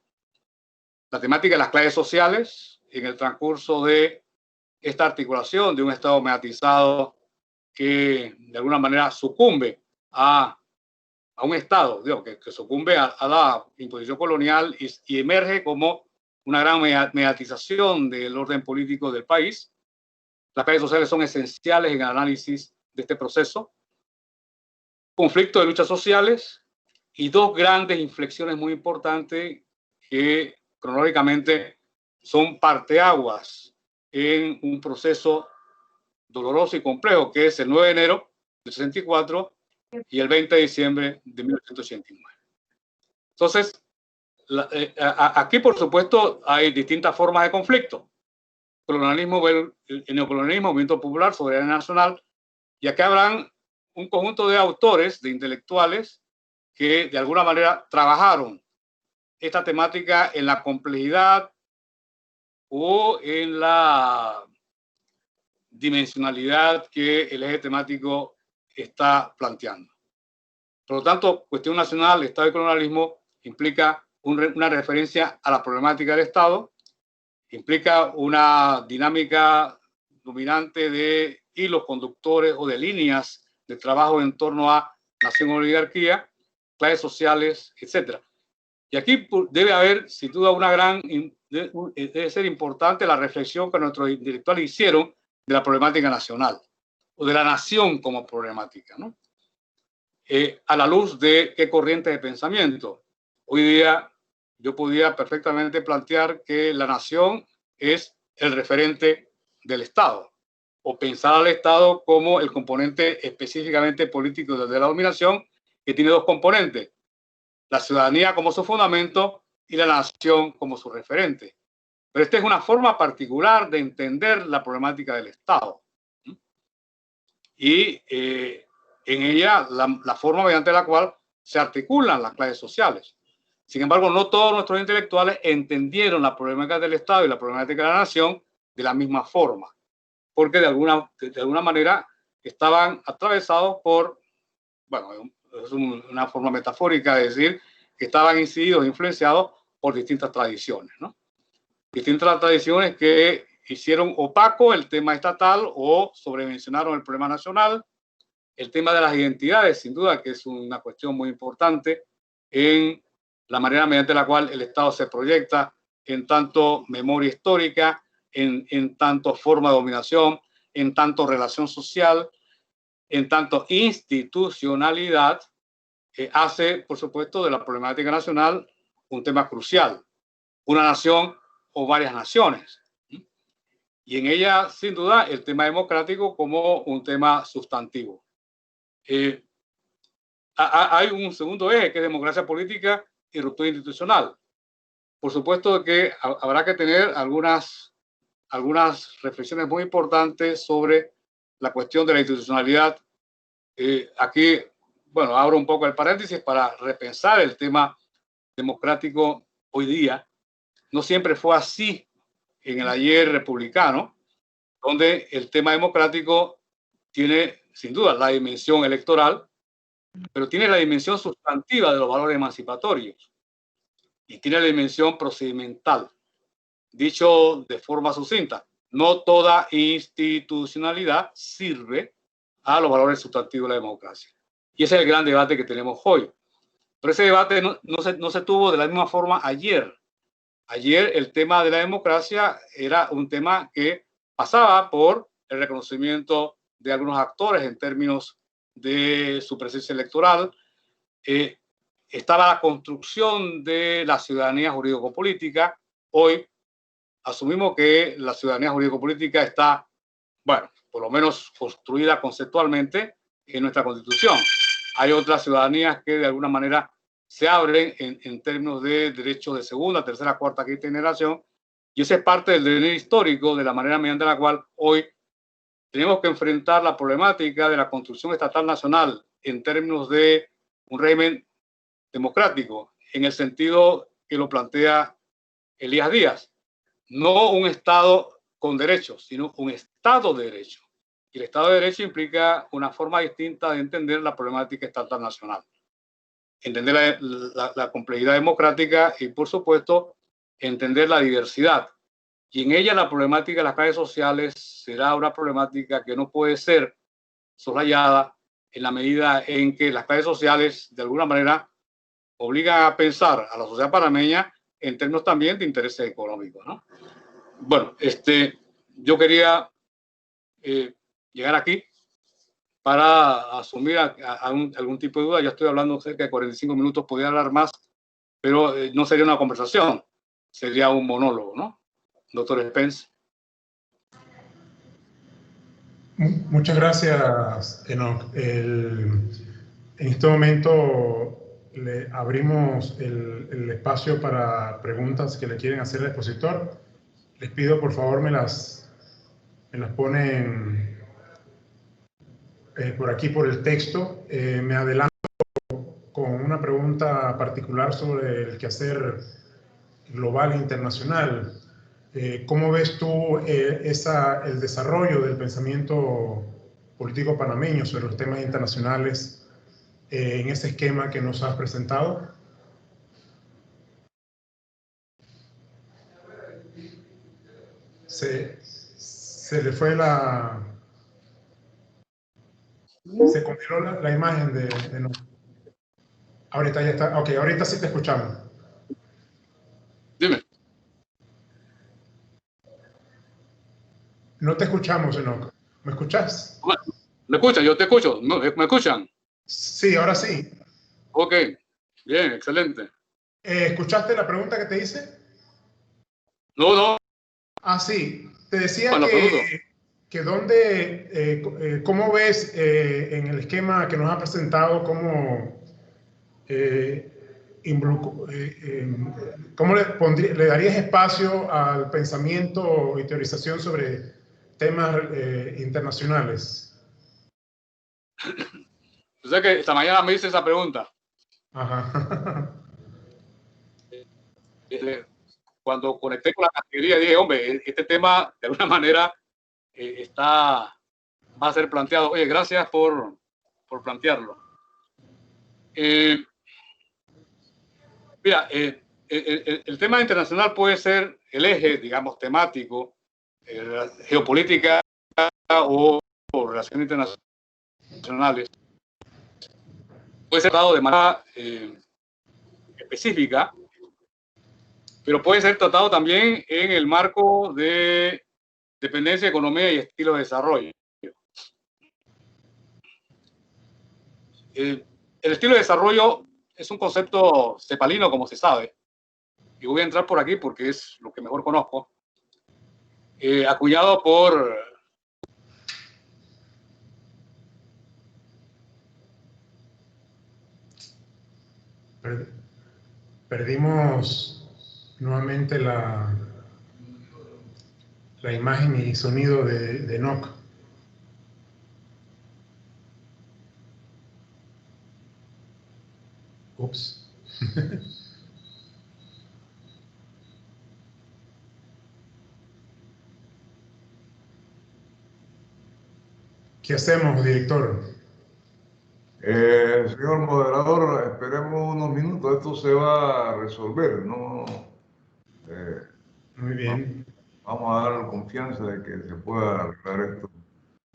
[SPEAKER 2] La temática de las clases sociales en el transcurso de esta articulación de un Estado mediatizado que de alguna manera sucumbe a un Estado, digo, que sucumbe a la imposición colonial y emerge como una gran mediatización del orden político del país. Las clases sociales son esenciales en el análisis de este proceso. Conflicto de luchas sociales y 2 grandes inflexiones muy importantes que cronológicamente son parteaguas en un proceso doloroso y complejo, que es el 9 de enero del 64 y el 20 de diciembre de 1989. Entonces, aquí, por supuesto, hay distintas formas de conflicto. Colonialismo, el neocolonialismo, movimiento popular, soberanía nacional, y acá habrán un conjunto de autores, de intelectuales, que de alguna manera trabajaron esta temática en la complejidad o en la dimensionalidad que el eje temático está planteando. Por lo tanto, cuestión nacional, Estado y colonialismo implica una referencia a la problemática del Estado, implica una dinámica dominante de hilos conductores o de líneas de trabajo en torno a nación o oligarquía, clases sociales, etc. Y aquí debe haber, sin duda, debe ser importante la reflexión que nuestros intelectuales hicieron de la problemática nacional o de la nación como problemática, ¿no? A la luz de qué corriente de pensamiento. Hoy día yo podía perfectamente plantear que la nación es el referente del Estado, o pensar al Estado como el componente específicamente político de la dominación, que tiene 2 componentes: la ciudadanía como su fundamento y la nación como su referente. Pero esta es una forma particular de entender la problemática del Estado. Y en ella la forma mediante la cual se articulan las clases sociales. Sin embargo, no todos nuestros intelectuales entendieron la problemática del Estado y la problemática de la nación de la misma forma, porque de alguna manera estaban atravesados por, bueno, es una forma metafórica de decir que estaban incididos, influenciados por distintas tradiciones, ¿no? Distintas tradiciones que hicieron opaco el tema estatal o sobredimensionaron el problema nacional. El tema de las identidades, sin duda, que es una cuestión muy importante en la manera mediante la cual el Estado se proyecta en tanto memoria histórica, en tanto forma de dominación, en tanto relación social, en tanto institucionalidad, hace, por supuesto, de la problemática nacional un tema crucial. Una nación o varias naciones. Y en ella, sin duda, el tema democrático como un tema sustantivo. Hay un segundo eje, que es democracia política y ruptura institucional. Por supuesto que habrá que tener algunas reflexiones muy importantes sobre la cuestión de la institucionalidad. Aquí, bueno, abro un poco el paréntesis para repensar el tema democrático hoy día. No siempre fue así en el ayer republicano, donde el tema democrático tiene, sin duda, la dimensión electoral, pero tiene la dimensión sustantiva de los valores emancipatorios y tiene la dimensión procedimental. Dicho de forma sucinta, no toda institucionalidad sirve a los valores sustantivos de la democracia. Y ese es el gran debate que tenemos hoy. Pero ese debate no se tuvo de la misma forma ayer. Ayer el tema de la democracia era un tema que pasaba por el reconocimiento de algunos actores en términos de su presencia electoral. Estaba la construcción de la ciudadanía jurídico-política. Hoy asumimos que la ciudadanía jurídico-política está, bueno, por lo menos construida conceptualmente en nuestra Constitución. Hay otras ciudadanías que de alguna manera se abren en términos de derechos de segunda, tercera, cuarta, quinta generación, Y esa es parte del devenir histórico de la manera mediante la cual hoy tenemos que enfrentar la problemática de la construcción estatal nacional en términos de un régimen democrático, en el sentido que lo plantea Elías Díaz. No un Estado con derechos, sino un Estado de derecho. Y el Estado de derecho implica una forma distinta de entender la problemática estatal nacional. Entender la complejidad democrática y, por supuesto, entender la diversidad. Y en ella la problemática de las clases sociales será una problemática que no puede ser soslayada en la medida en que las clases sociales, de alguna manera, obligan a pensar a la sociedad panameña en términos también de intereses económicos, ¿no? Bueno, yo quería llegar aquí para asumir algún tipo de duda. Ya estoy hablando cerca de 45 minutos, podría hablar más, pero no sería una conversación, sería un monólogo, ¿no? Doctor Spence.
[SPEAKER 3] Muchas gracias, Enoch. En este momento le abrimos el espacio para preguntas que le quieren hacer al expositor. Les pido, por favor, me las ponen por aquí, por el texto. Me adelanto con una pregunta particular sobre el quehacer global e internacional. ¿Cómo ves tú el desarrollo del pensamiento político panameño sobre los temas internacionales en ese esquema que nos has presentado? Se le fue se congeló la imagen de no. Ahorita ya está. Ok, ahorita sí te escuchamos.
[SPEAKER 2] Dime.
[SPEAKER 3] No te escuchamos, Enoch. ¿Me escuchas?
[SPEAKER 2] ¿Me escuchan? Yo te escucho. ¿Me escuchan?
[SPEAKER 3] Sí, ahora sí.
[SPEAKER 2] Ok, bien, excelente.
[SPEAKER 3] ¿Escuchaste la pregunta que te hice?
[SPEAKER 2] No.
[SPEAKER 3] Ah, sí. Te decía
[SPEAKER 2] Bueno,
[SPEAKER 3] que ¿cómo ves en el esquema que nos ha presentado, cómo le darías espacio al pensamiento y teorización sobre temas internacionales?
[SPEAKER 2] O sea que esta mañana me hice esa pregunta.
[SPEAKER 3] Ajá.
[SPEAKER 2] Cuando conecté con la categoría dije, hombre, este tema de alguna manera va a ser planteado. Oye, gracias por plantearlo. Mira, el tema internacional puede ser el eje, digamos, temático, geopolítica o relaciones internacionales. Puede ser tratado de manera específica, pero puede ser tratado también en el marco de dependencia, economía y estilo de desarrollo. El estilo de desarrollo es un concepto cepalino, como se sabe, y voy a entrar por aquí porque es lo que mejor conozco, acuñado por
[SPEAKER 3] Perdimos nuevamente la imagen y sonido de Enoch. Ups. ¿Qué hacemos, director?
[SPEAKER 1] Señor moderador, esperemos unos minutos, esto se va a resolver, ¿no?
[SPEAKER 3] Muy bien.
[SPEAKER 1] Vamos a dar confianza de que se pueda arreglar esto,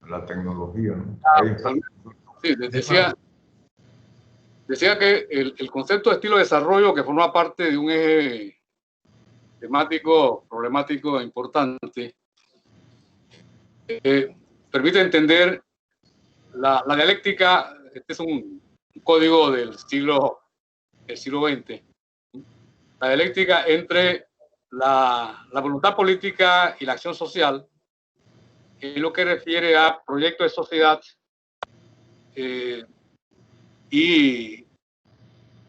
[SPEAKER 1] la tecnología, ¿no? Ahí está.
[SPEAKER 2] Sí, decía que el concepto de estilo de desarrollo, que forma parte de un eje temático, problemático e importante, permite entender la dialéctica. Este es un código del siglo XX. La dialéctica entre la voluntad política y la acción social, en lo que refiere a proyectos de sociedad y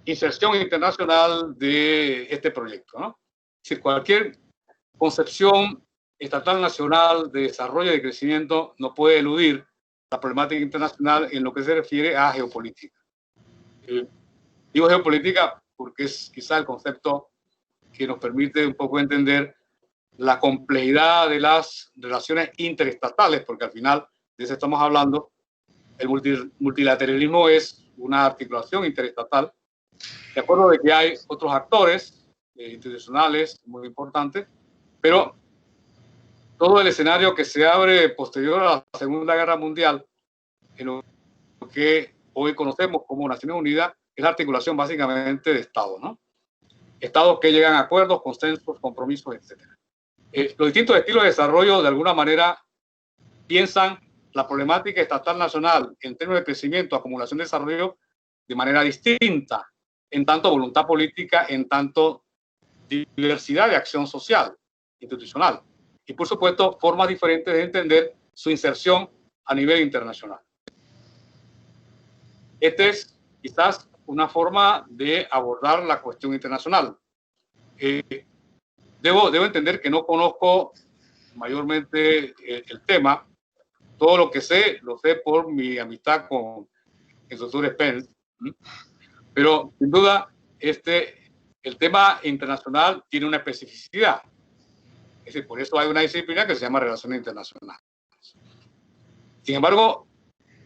[SPEAKER 2] inserción internacional de este proyecto, ¿no? Es decir, cualquier concepción estatal nacional de desarrollo y de crecimiento no puede eludir la problemática internacional en lo que se refiere a geopolítica. Digo geopolítica porque es quizá el concepto que nos permite un poco entender la complejidad de las relaciones interestatales, porque al final de eso estamos hablando. El multilateralismo es una articulación interestatal, de acuerdo de que hay otros actores internacionales muy importantes, pero todo el escenario que se abre posterior a la Segunda Guerra Mundial, en lo que hoy conocemos como Naciones Unidas, es la articulación básicamente de Estados, ¿no? Estados que llegan a acuerdos, consensos, compromisos, etc. Los distintos estilos de desarrollo, de alguna manera, piensan la problemática estatal nacional en términos de crecimiento, acumulación de desarrollo, de manera distinta, en tanto voluntad política, en tanto diversidad de acción social, institucional. Y, por supuesto, formas diferentes de entender su inserción a nivel internacional. Esta es quizás una forma de abordar la cuestión internacional. Debo entender que no conozco mayormente el tema. Todo lo que sé, lo sé por mi amistad con el doctor Spence. Pero, sin duda, el tema internacional tiene una especificidad. Es decir, por eso hay una disciplina que se llama Relaciones Internacionales. Sin embargo,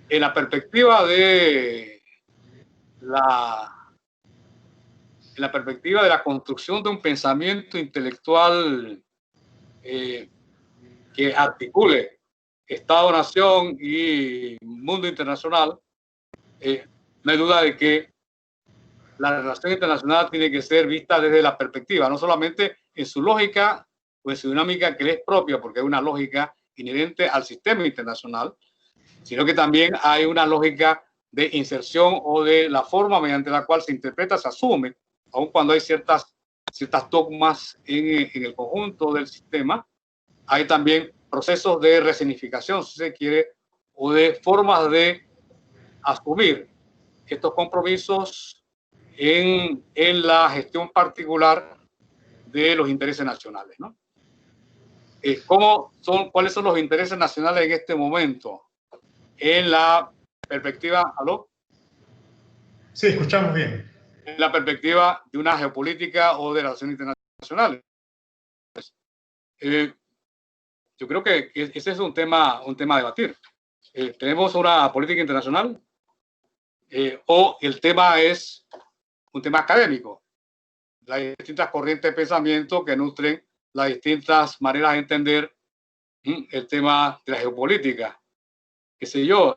[SPEAKER 2] en la perspectiva de la construcción de un pensamiento intelectual que articule Estado-nación y mundo internacional, no hay duda de que la relación internacional tiene que ser vista desde la perspectiva, no solamente en su lógica o en su dinámica que le es propia, porque hay una lógica inherente al sistema internacional, sino que también hay una lógica de inserción o de la forma mediante la cual se interpreta, se asume, aun cuando hay ciertas dogmas en el conjunto del sistema, hay también procesos de resignificación, si se quiere, o de formas de asumir estos compromisos en la gestión particular de los intereses nacionales, ¿no? ¿Cuáles son los intereses nacionales en este momento? En la perspectiva, ¿aló?
[SPEAKER 3] Sí, escuchamos bien.
[SPEAKER 2] En la perspectiva de una geopolítica o de relaciones internacionales. Yo creo que ese es un tema a debatir. Tenemos una política internacional o el tema es un tema académico. Las distintas corrientes de pensamiento que nutren las distintas maneras de entender el tema de la geopolítica. Qué sé yo,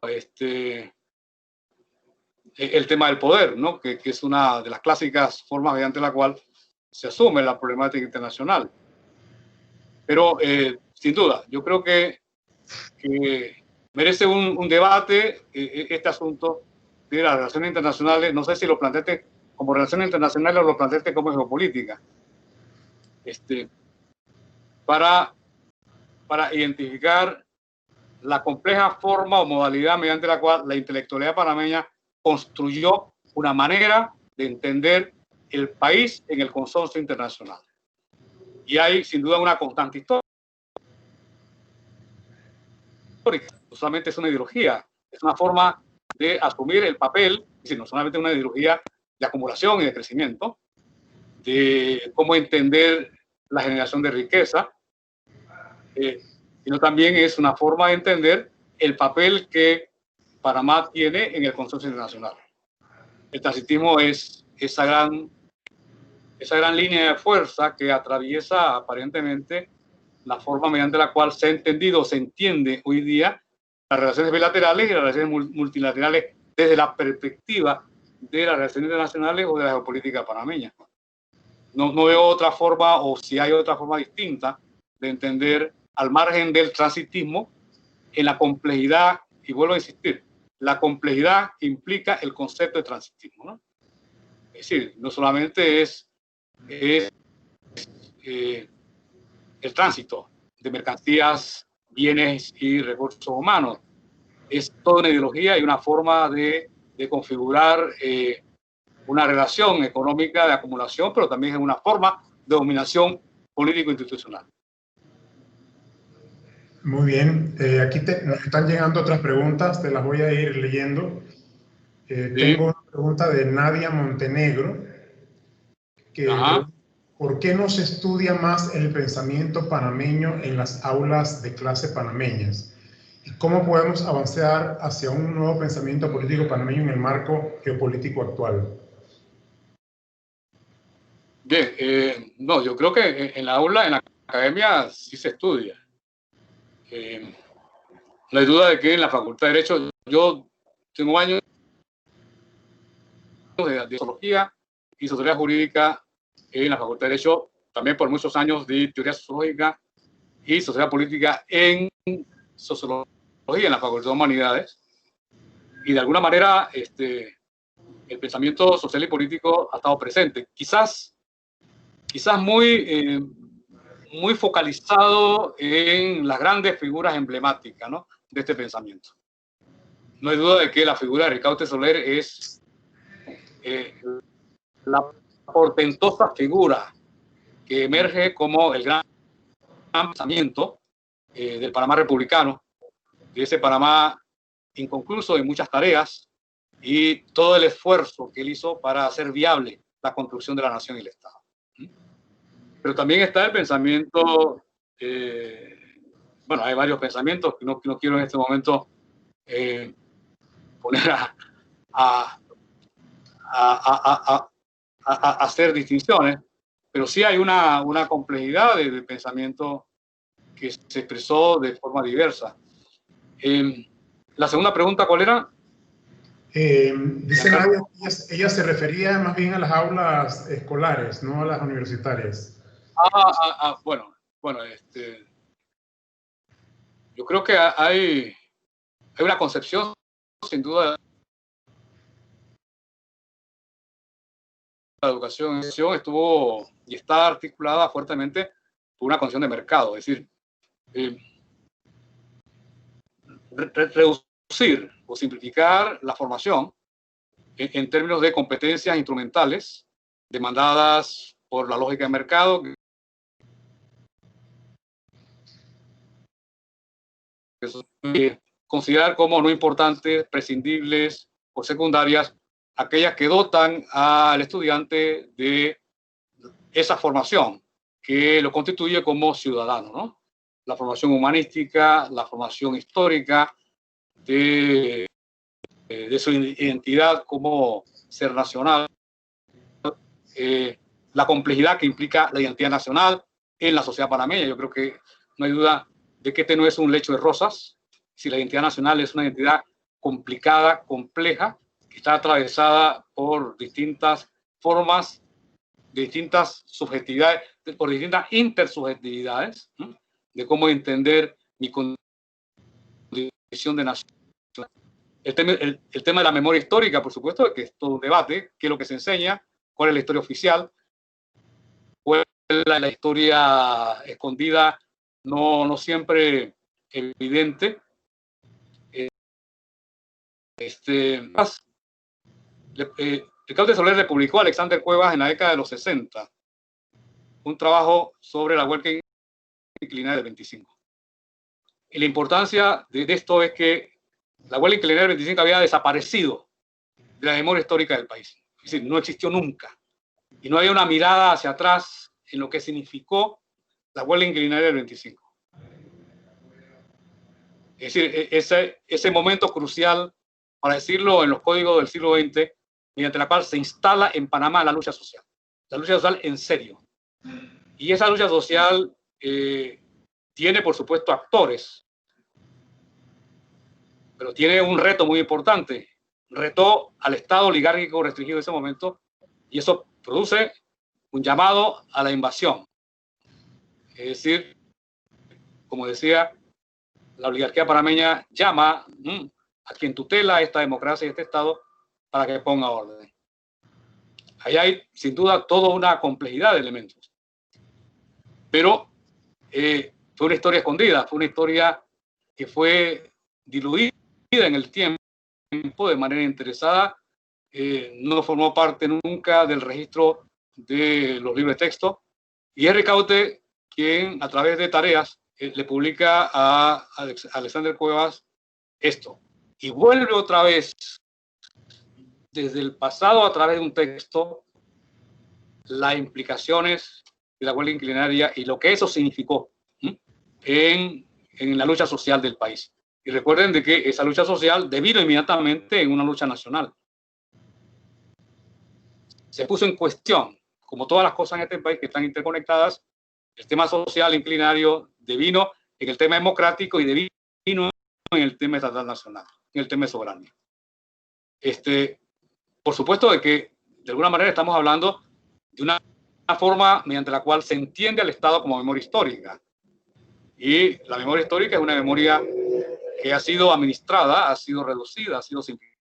[SPEAKER 2] el tema del poder, ¿no? Que es una de las clásicas formas mediante la cual se asume la problemática internacional. Pero, sin duda, yo creo que merece un debate este asunto de las relaciones internacionales. No sé si lo planteaste como relaciones internacionales o lo planteaste como geopolítica. Para identificar la compleja forma o modalidad mediante la cual la intelectualidad panameña construyó una manera de entender el país en el consorcio internacional. Y hay, sin duda, una constante histórica. No solamente es una ideología, es una forma de asumir el papel, es decir, no solamente una ideología de acumulación y de crecimiento, de cómo entender la generación de riqueza, sino también es una forma de entender el papel que Panamá tiene en el consorcio internacional. El transitismo es esa gran línea de fuerza que atraviesa aparentemente la forma mediante la cual se ha entendido, se entiende hoy día las relaciones bilaterales y las relaciones multilaterales desde la perspectiva de las relaciones internacionales o de la geopolítica panameña. No veo otra forma, o si hay otra forma distinta de entender al margen del transitismo en la complejidad, y vuelvo a insistir, la complejidad que implica el concepto de transitismo, ¿no? Es decir, no solamente es el tránsito de mercancías, bienes y recursos humanos, es toda una ideología y una forma de configurar una relación económica de acumulación, pero también es una forma de dominación político-institucional.
[SPEAKER 3] Muy bien. Aquí nos están llegando otras preguntas, te las voy a ir leyendo.
[SPEAKER 2] Sí.
[SPEAKER 3] Tengo una pregunta de Nadia Montenegro, que
[SPEAKER 2] Ajá.
[SPEAKER 3] ¿por qué no se estudia más el pensamiento panameño en las aulas de clase panameñas? ¿Y cómo podemos avanzar hacia un nuevo pensamiento político panameño en el marco geopolítico actual?
[SPEAKER 2] Bien, no, yo creo que en la aula, en la academia, sí se estudia. No hay duda de que en la Facultad de Derecho, yo tengo años de sociología y sociología jurídica en la Facultad de Derecho, también por muchos años de teoría sociológica y sociedad política en sociología en la Facultad de Humanidades. Y de alguna manera el pensamiento social y político ha estado presente. Quizás muy focalizado en las grandes figuras emblemáticas, ¿no?, de este pensamiento. No hay duda de que la figura de Ricaurte Soler es la portentosa figura que emerge como el gran pensamiento del Panamá republicano, de ese Panamá inconcluso en muchas tareas, y todo el esfuerzo que él hizo para hacer viable la construcción de la nación y el Estado. Pero también está el pensamiento, bueno, hay varios pensamientos que no quiero en este momento poner a hacer distinciones, pero sí hay una complejidad de pensamiento que se expresó de forma diversa. La segunda pregunta, ¿cuál era?
[SPEAKER 3] Dice Nadia, ella se refería más bien a las aulas escolares, no a las universitarias.
[SPEAKER 2] Bueno, yo creo que hay una concepción, sin duda, la educación estuvo y está articulada fuertemente por una condición de mercado, es decir, reducir o simplificar la formación en términos de competencias instrumentales demandadas por la lógica de mercado, considerar como no importantes, prescindibles o secundarias aquellas que dotan al estudiante de esa formación que lo constituye como ciudadano, ¿no? La formación humanística, la formación histórica de su identidad como ser nacional, la complejidad que implica la identidad nacional en la sociedad panameña. Yo creo que no hay duda de que este no es un lecho de rosas. Si la identidad nacional es una identidad complicada, compleja, que está atravesada por distintas formas, de distintas subjetividades, por distintas intersubjetividades, ¿no?, de cómo entender mi condición de nación. El tema de la memoria histórica, por supuesto, que es todo un debate, qué es lo que se enseña, cuál es la historia oficial, cuál es la historia escondida, no siempre evidente. Ricaurte Soler le publicó a Alexander Cuevas en la década de los 60 un trabajo sobre la huelga inclinada del 25. Y la importancia de esto es que la huelga inclinada del 25 había desaparecido de la memoria histórica del país. Es decir, no existió nunca. Y no había una mirada hacia atrás en lo que significó la huelga inclinada del 25. Es decir, ese momento crucial, para decirlo en los códigos del siglo XX, mediante la cual se instala en Panamá la lucha social en serio. Y esa lucha social tiene, por supuesto, actores, pero tiene un reto muy importante. Retó al Estado oligárquico restringido en ese momento, y eso produce un llamado a la invasión. Es decir, como decía, la oligarquía panameña llama a quien tutela esta democracia y este Estado para que ponga orden. Ahí hay, sin duda, toda una complejidad de elementos. Pero fue una historia escondida, fue una historia que fue diluida en el tiempo de manera interesada, no formó parte nunca del registro de los libros de texto, y es Ricaurte quien, a través de tareas le publica a Alexander Cuevas esto. Y vuelve otra vez, desde el pasado a través de un texto, las implicaciones de la huelga inclinaria y lo que eso significó en la lucha social del país. Y recuerden de que esa lucha social devino inmediatamente en una lucha nacional. Se puso en cuestión, como todas las cosas en este país que están interconectadas, el tema social inclinario devino en el tema democrático y devino en el tema estatal nacional, en el tema de soberanía. Por supuesto de que de alguna manera estamos hablando de una forma mediante la cual se entiende al Estado como memoria histórica. Y la memoria histórica es una memoria que ha sido administrada, ha sido reducida, ha sido simplificada.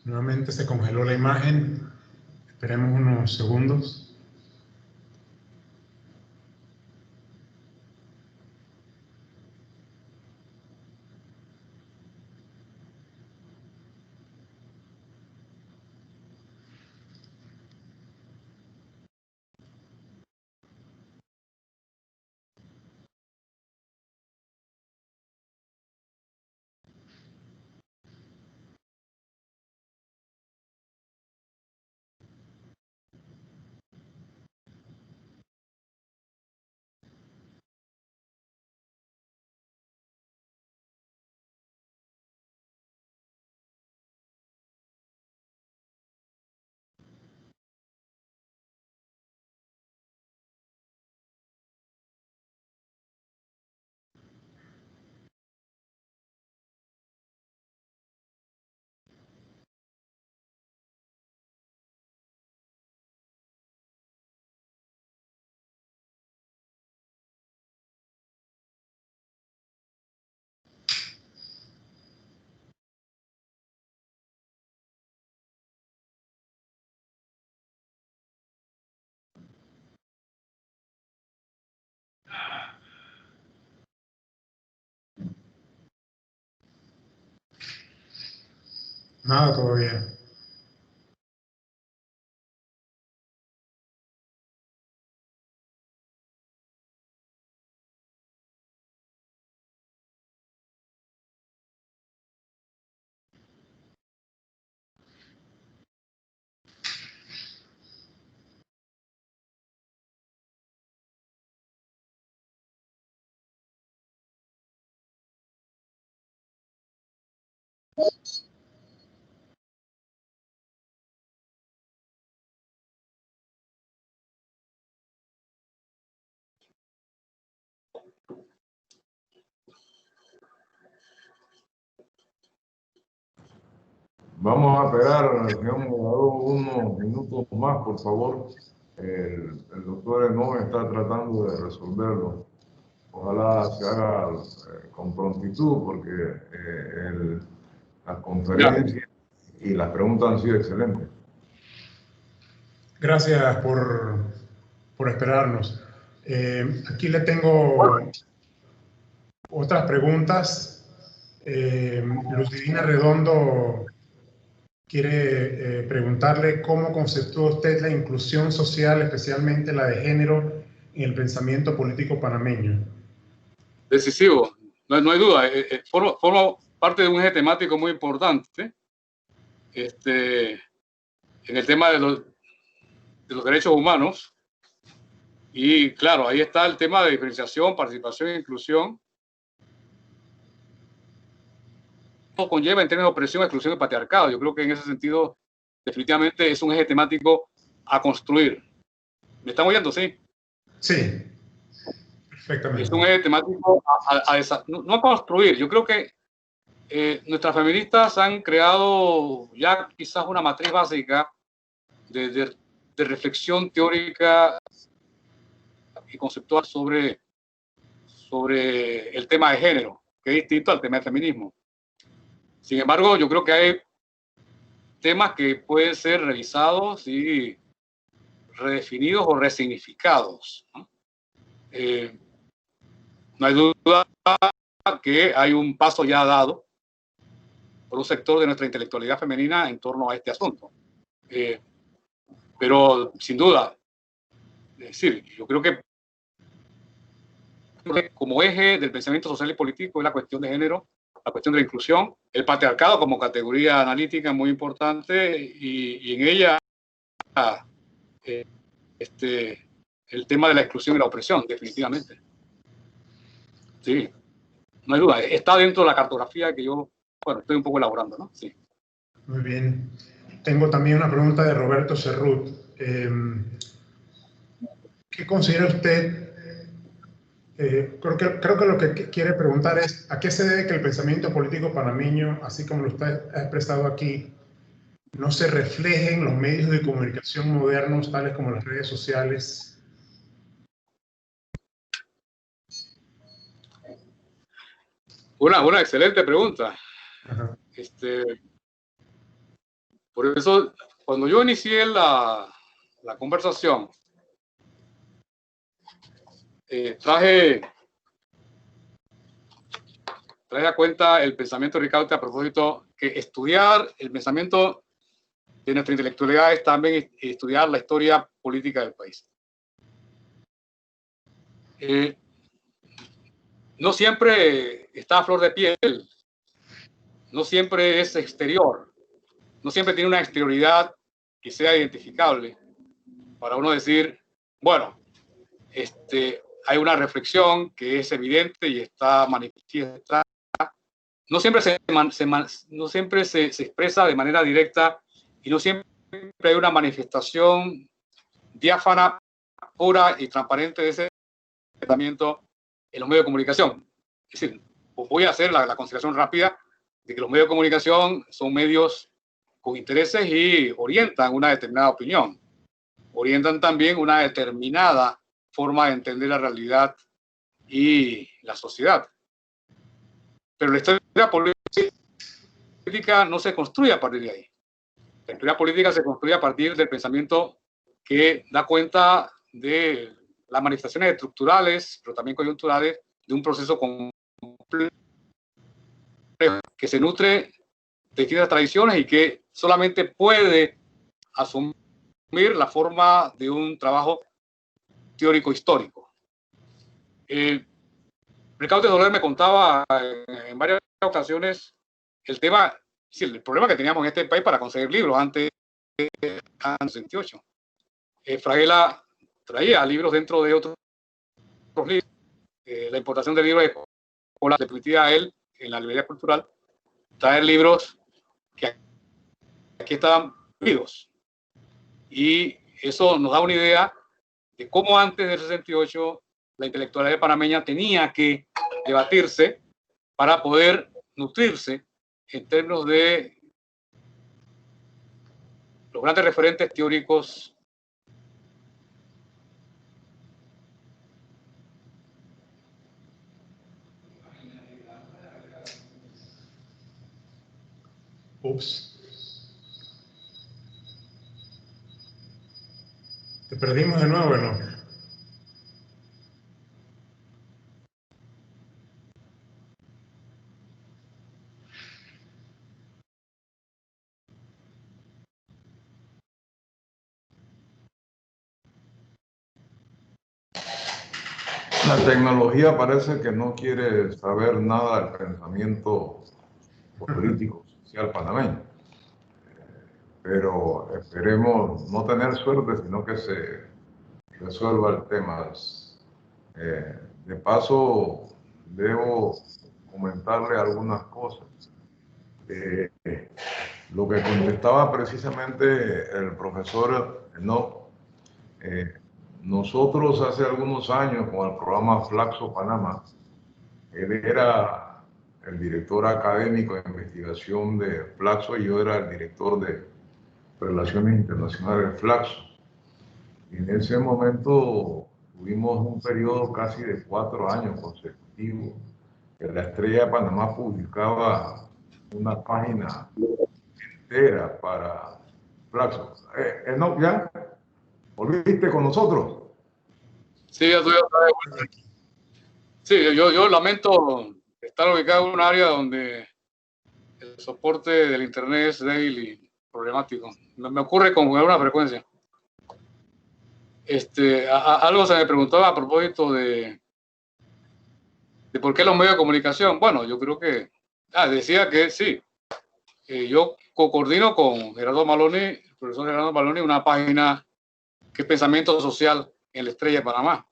[SPEAKER 3] Nuevamente se congeló la imagen. Esperemos unos segundos. Nada todavía.
[SPEAKER 1] Vamos a esperar, señor moderador, unos minutos más, por favor. El doctor Enoch está tratando de resolverlo. Ojalá se haga con prontitud, porque las conferencias y las preguntas han sido excelentes.
[SPEAKER 3] Gracias por esperarnos. Aquí le tengo otras preguntas. Luz Divina Redondo quiere preguntarle cómo conceptúa usted la inclusión social, especialmente la de género, en el pensamiento político panameño.
[SPEAKER 2] Decisivo, no hay duda. Forma parte de un eje temático muy importante en el tema de los derechos humanos. Y claro, ahí está el tema de diferenciación, participación e inclusión. No conlleva en términos de opresión, exclusión y patriarcado. Yo creo que en ese sentido definitivamente es un eje temático a construir. ¿Me están oyendo? Sí.
[SPEAKER 3] Sí, perfectamente.
[SPEAKER 2] Es un eje temático no a construir. Yo creo que nuestras feministas han creado ya quizás una matriz básica de reflexión teórica y conceptual sobre el tema de género, que es distinto al tema del feminismo. Sin embargo, yo creo que hay temas que pueden ser revisados y redefinidos o resignificados, ¿no? No hay duda que hay un paso ya dado por un sector de nuestra intelectualidad femenina en torno a este asunto. Pero sin duda, es decir, yo creo que como eje del pensamiento social y político es la cuestión de género, la cuestión de la inclusión, el patriarcado como categoría analítica muy importante y en ella el tema de la exclusión y la opresión, definitivamente. Sí, no hay duda, está dentro de la cartografía que yo, bueno, estoy un poco elaborando, ¿no? Sí.
[SPEAKER 3] Muy bien. Tengo también una pregunta de Roberto Cerrut. ¿Qué considera usted? Creo que lo que quiere preguntar es ¿a qué se debe que el pensamiento político panameño, así como lo usted ha expresado aquí, no se refleje en los medios de comunicación modernos, tales como las redes sociales?
[SPEAKER 2] Una excelente pregunta.
[SPEAKER 3] Ajá.
[SPEAKER 2] Por eso, cuando yo inicié la conversación, traje a cuenta el pensamiento de Ricaurte a propósito que estudiar el pensamiento de nuestra intelectualidad es también estudiar la historia política del país. No siempre está a flor de piel, no siempre es exterior, no siempre tiene una exterioridad que sea identificable para uno decir, bueno, hay una reflexión que es evidente y está manifiesta. No siempre no siempre se expresa de manera directa y no siempre hay una manifestación diáfana, pura y transparente de ese pensamiento en los medios de comunicación. Es decir, voy a hacer la consideración rápida de que los medios de comunicación son medios con intereses y orientan una determinada opinión. Orientan también una determinada forma de entender la realidad y la sociedad. Pero la historia política no se construye a partir de ahí. La historia política se construye a partir del pensamiento que da cuenta de las manifestaciones estructurales, pero también coyunturales, de un proceso complejo que se nutre de distintas tradiciones y que solamente puede asumir la forma de un trabajo teórico histórico. Ricardo Soler me contaba en varias ocasiones el tema, sí, el problema que teníamos en este país para conseguir libros antes del 68. Fraguela traía libros dentro de otros libros. La importación de libros le permitía a él, en la librería cultural, traer libros que aquí estaban prohibidos. Y eso nos da una idea de cómo antes del 68 la intelectualidad panameña tenía que debatirse para poder nutrirse en términos de los grandes referentes teóricos
[SPEAKER 3] Ups. Te perdimos de nuevo, ¿no?
[SPEAKER 1] La tecnología parece que no quiere saber nada del pensamiento político, social panameño. Pero esperemos no tener suerte, sino que se resuelva el tema. De paso, debo comentarle algunas cosas. Lo que contestaba precisamente el profesor Enoch, nosotros hace algunos años con el programa Flaxo Panamá, él era el director académico de investigación de Flaxo y yo era el director de Relaciones Internacionales de Flaxo. Y en ese momento tuvimos un periodo casi de 4 años consecutivos que la Estrella de Panamá publicaba una página entera para Flaxo. No, ¿ya? ¿Volviste con nosotros?
[SPEAKER 2] Sí, ya estoy otra vez. Sí, yo lamento estar ubicado en un área donde el soporte del internet es débil y problemático. Me ocurre con alguna frecuencia. Algo se me preguntaba a propósito de por qué los medios de comunicación. Bueno, yo creo que decía que sí. Yo coordino con Gerardo Maloni, el profesor Gerardo Maloni, una página que es Pensamiento Social en la Estrella de Panamá.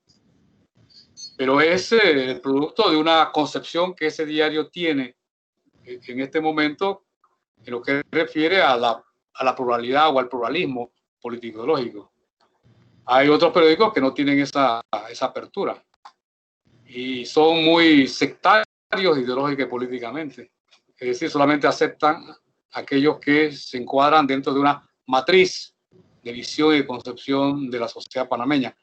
[SPEAKER 2] Pero es el producto de una concepción que ese diario tiene en este momento en lo que refiere a la pluralidad o al pluralismo político-ideológico. Hay otros periódicos que no tienen esa apertura y son muy sectarios ideológicamente y políticamente. Es decir, solamente aceptan aquellos que se encuadran dentro de una matriz de visión y de concepción de la sociedad panameña.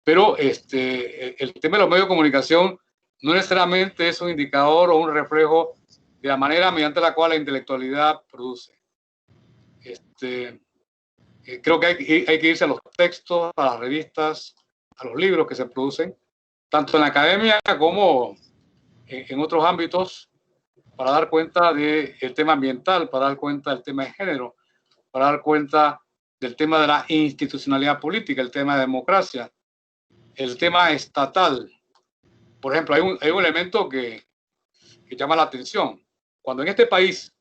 [SPEAKER 2] Pero el tema de los medios de comunicación no necesariamente es un indicador o un reflejo de la manera mediante la cual la intelectualidad produce. Creo que hay que irse a los textos, a las revistas, a los libros que se producen, tanto en la academia como en otros ámbitos, para dar cuenta del tema ambiental, para dar cuenta del tema de género, para dar cuenta del tema de la institucionalidad política, el tema de democracia, el tema estatal. Por ejemplo, hay un elemento que llama la atención. Cuando en este país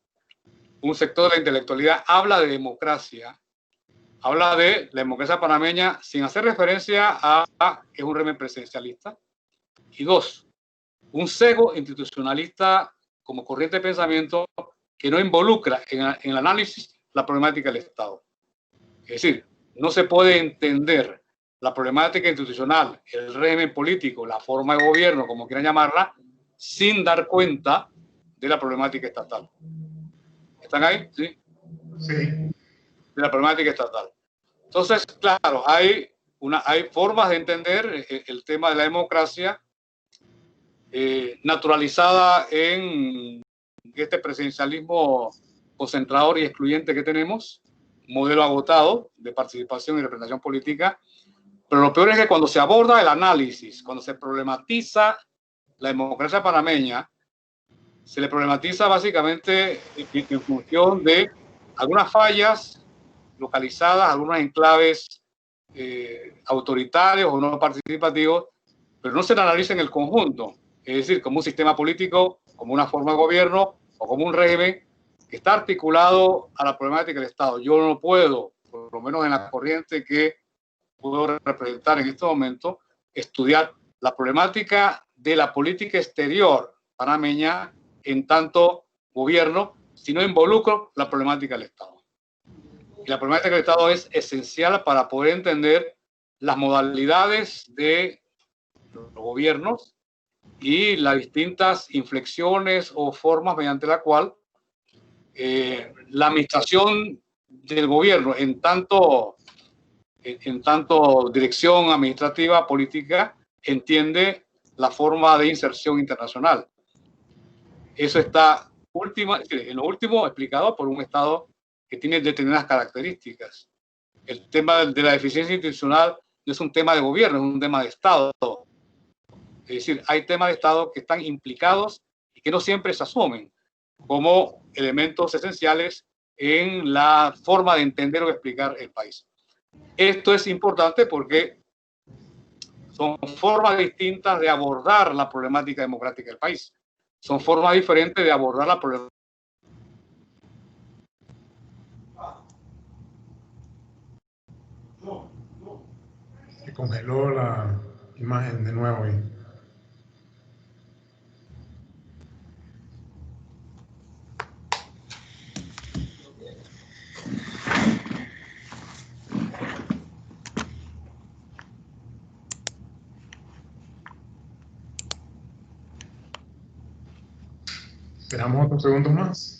[SPEAKER 2] un sector de la intelectualidad habla de democracia, habla de la democracia panameña sin hacer referencia a que es un régimen presidencialista. Y dos, un sesgo institucionalista como corriente de pensamiento que no involucra en el análisis la problemática del Estado. Es decir, no se puede entender la problemática institucional, el régimen político, la forma de gobierno, como quieran llamarla, sin dar cuenta de la problemática estatal. ¿Están ahí? Sí.
[SPEAKER 3] Sí.
[SPEAKER 2] De la problemática estatal. Entonces, claro, hay formas de entender el tema de la democracia naturalizada en este presidencialismo concentrador y excluyente que tenemos, modelo agotado de participación y representación política. Pero lo peor es que cuando se aborda el análisis, cuando se problematiza la democracia panameña, se le problematiza básicamente en función de algunas fallas localizadas, algunos enclaves autoritarios o no participativos, pero no se le analiza en el conjunto. Es decir, como un sistema político, como una forma de gobierno o como un régimen que está articulado a la problemática del Estado. Yo no puedo, por lo menos en la corriente que puedo representar en este momento, estudiar la problemática de la política exterior panameña en tanto gobierno, si no involucro la problemática del Estado. Y la problemática del Estado es esencial para poder entender las modalidades de los gobiernos y las distintas inflexiones o formas mediante la cual la administración del gobierno en tanto dirección administrativa política entiende la forma de inserción internacional. Eso está en lo último explicado por un Estado que tiene determinadas características. El tema de la eficiencia institucional no es un tema de gobierno, es un tema de Estado. Es decir, hay temas de Estado que están implicados y que no siempre se asumen como elementos esenciales en la forma de entender o explicar el país. Esto es importante porque son formas distintas de abordar la problemática democrática del país. Son formas diferentes de abordar la problemática.
[SPEAKER 3] Se congeló la imagen de nuevo ahí. Esperamos otros segundos más.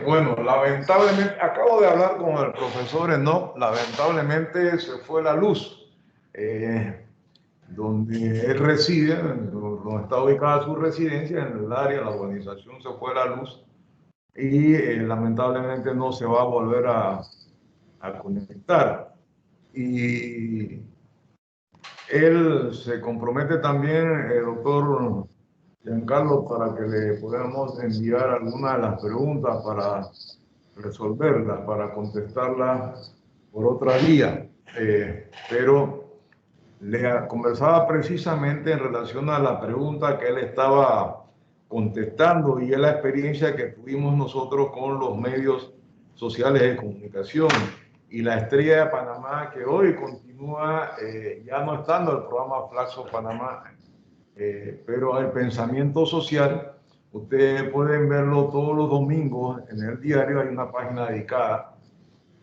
[SPEAKER 1] Bueno, lamentablemente, acabo de hablar con el profesor Enoch, lamentablemente se fue la luz. Donde él reside, donde está ubicada su residencia, en el área, la urbanización, se fue la luz y lamentablemente no se va a volver a conectar. Y él se compromete también, el doctor Giancarlo, para que le podamos enviar algunas de las preguntas para resolverlas, para contestarlas por otra vía. Pero le conversaba precisamente en relación a la pregunta que él estaba contestando y es la experiencia que tuvimos nosotros con los medios sociales de comunicación y la Estrella de Panamá, que hoy continúa, ya no estando el programa Flaxo Panamá, pero el pensamiento social, ustedes pueden verlo todos los domingos en el diario, hay una página dedicada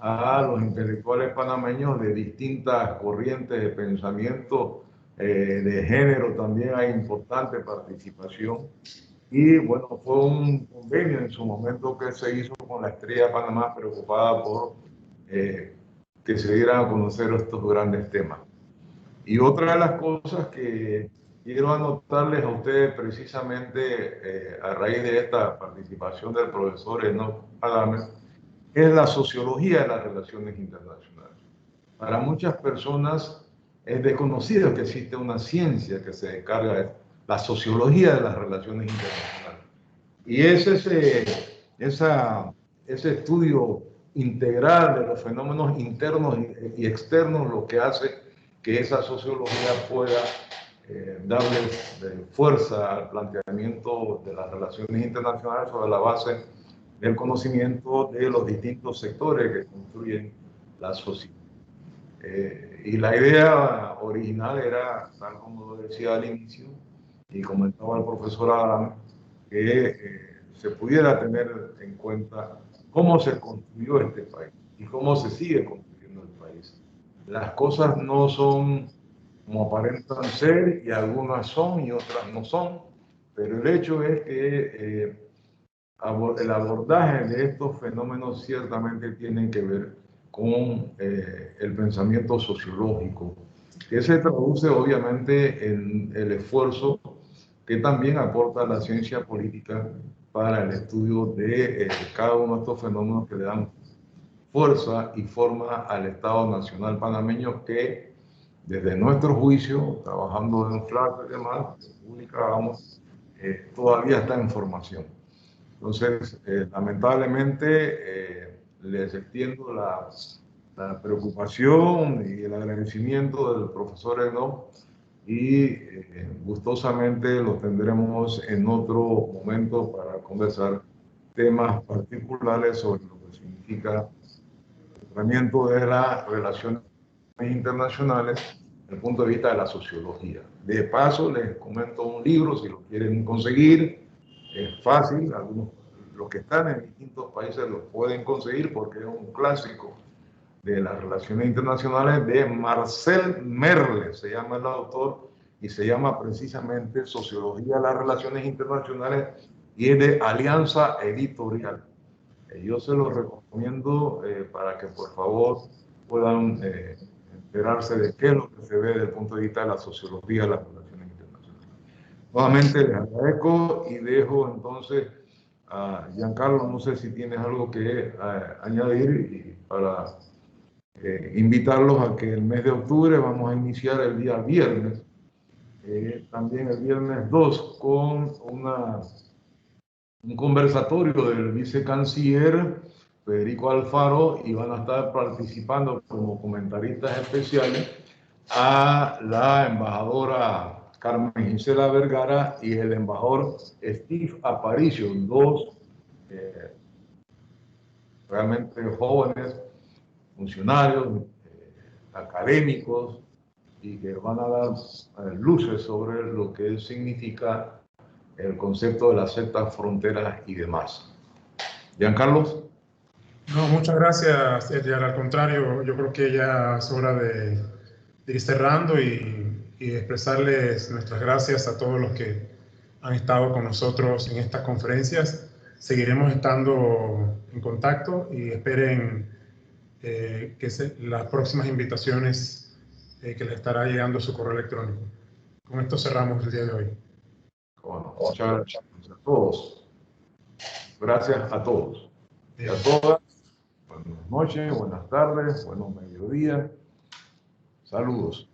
[SPEAKER 1] a los intelectuales panameños de distintas corrientes de pensamiento, de género también hay importante participación. Y bueno, fue un convenio en su momento que se hizo con la Estrella de Panamá, preocupada por que se dieran a conocer estos grandes temas. Y otra de las cosas que quiero anotarles a ustedes precisamente a raíz de esta participación del profesor Enoch Adames, es la sociología de las relaciones internacionales. Para muchas personas es desconocido que existe una ciencia que se encarga de la sociología de las relaciones internacionales. Y es ese estudio integral de los fenómenos internos y externos lo que hace que esa sociología pueda darle fuerza al planteamiento de las relaciones internacionales sobre la base del conocimiento de los distintos sectores que construyen la sociedad. Y la idea original era, tal como lo decía al inicio, y comentaba el profesor Adam, que se pudiera tener en cuenta cómo se construyó este país y cómo se sigue construyendo el país. Las cosas no son como aparentan ser, y algunas son y otras no son, pero el hecho es que el abordaje de estos fenómenos ciertamente tienen que ver con el pensamiento sociológico, que se traduce obviamente en el esfuerzo que también aporta la ciencia política para el estudio de cada uno de estos fenómenos que le dan fuerza y forma al Estado Nacional panameño, que desde nuestro juicio, trabajando en FLAC y demás, publicábamos, todavía está en formación. Entonces, lamentablemente, les extiendo la preocupación y el agradecimiento del profesor Enoch y gustosamente lo tendremos en otro momento para conversar temas particulares sobre lo que significa el tratamiento de las relaciones internacionales desde el punto de vista de la sociología. De paso, les comento un libro, si lo quieren conseguir, es fácil, algunos los que están en distintos países los pueden conseguir porque es un clásico de las relaciones internacionales de Marcel Merle, se llama el autor, y se llama precisamente Sociología de las Relaciones Internacionales, y es de Alianza Editorial. Yo se los recomiendo para que por favor puedan enterarse de qué es lo que se ve desde el punto de vista de la sociología de las relaciones internacionales. Nuevamente les agradezco y dejo entonces a Giancarlo, no sé si tienes algo que añadir, y para invitarlos a que el mes de octubre vamos a iniciar el día viernes, también el viernes 2, con un conversatorio del vicecanciller Federico Alfaro, y van a estar participando como comentaristas especiales a la embajadora Carmen Gisela Vergara y el embajador Steve Aparicio, dos realmente jóvenes funcionarios, académicos, y que van a dar luces sobre lo que significa el concepto de las sectas, fronteras y demás. Giancarlo.
[SPEAKER 3] No, muchas gracias, Edgar. Al contrario, yo creo que ya es hora de ir cerrando y expresarles nuestras gracias a todos los que han estado con nosotros en estas conferencias. seguiremos estando en contacto y esperen las próximas invitaciones que les estará llegando a su correo electrónico. Con esto cerramos el día de hoy.
[SPEAKER 1] Bueno, muchas gracias a todos. Gracias a todos y a todas. Buenas noches, buenas tardes, buenos mediodías. Saludos.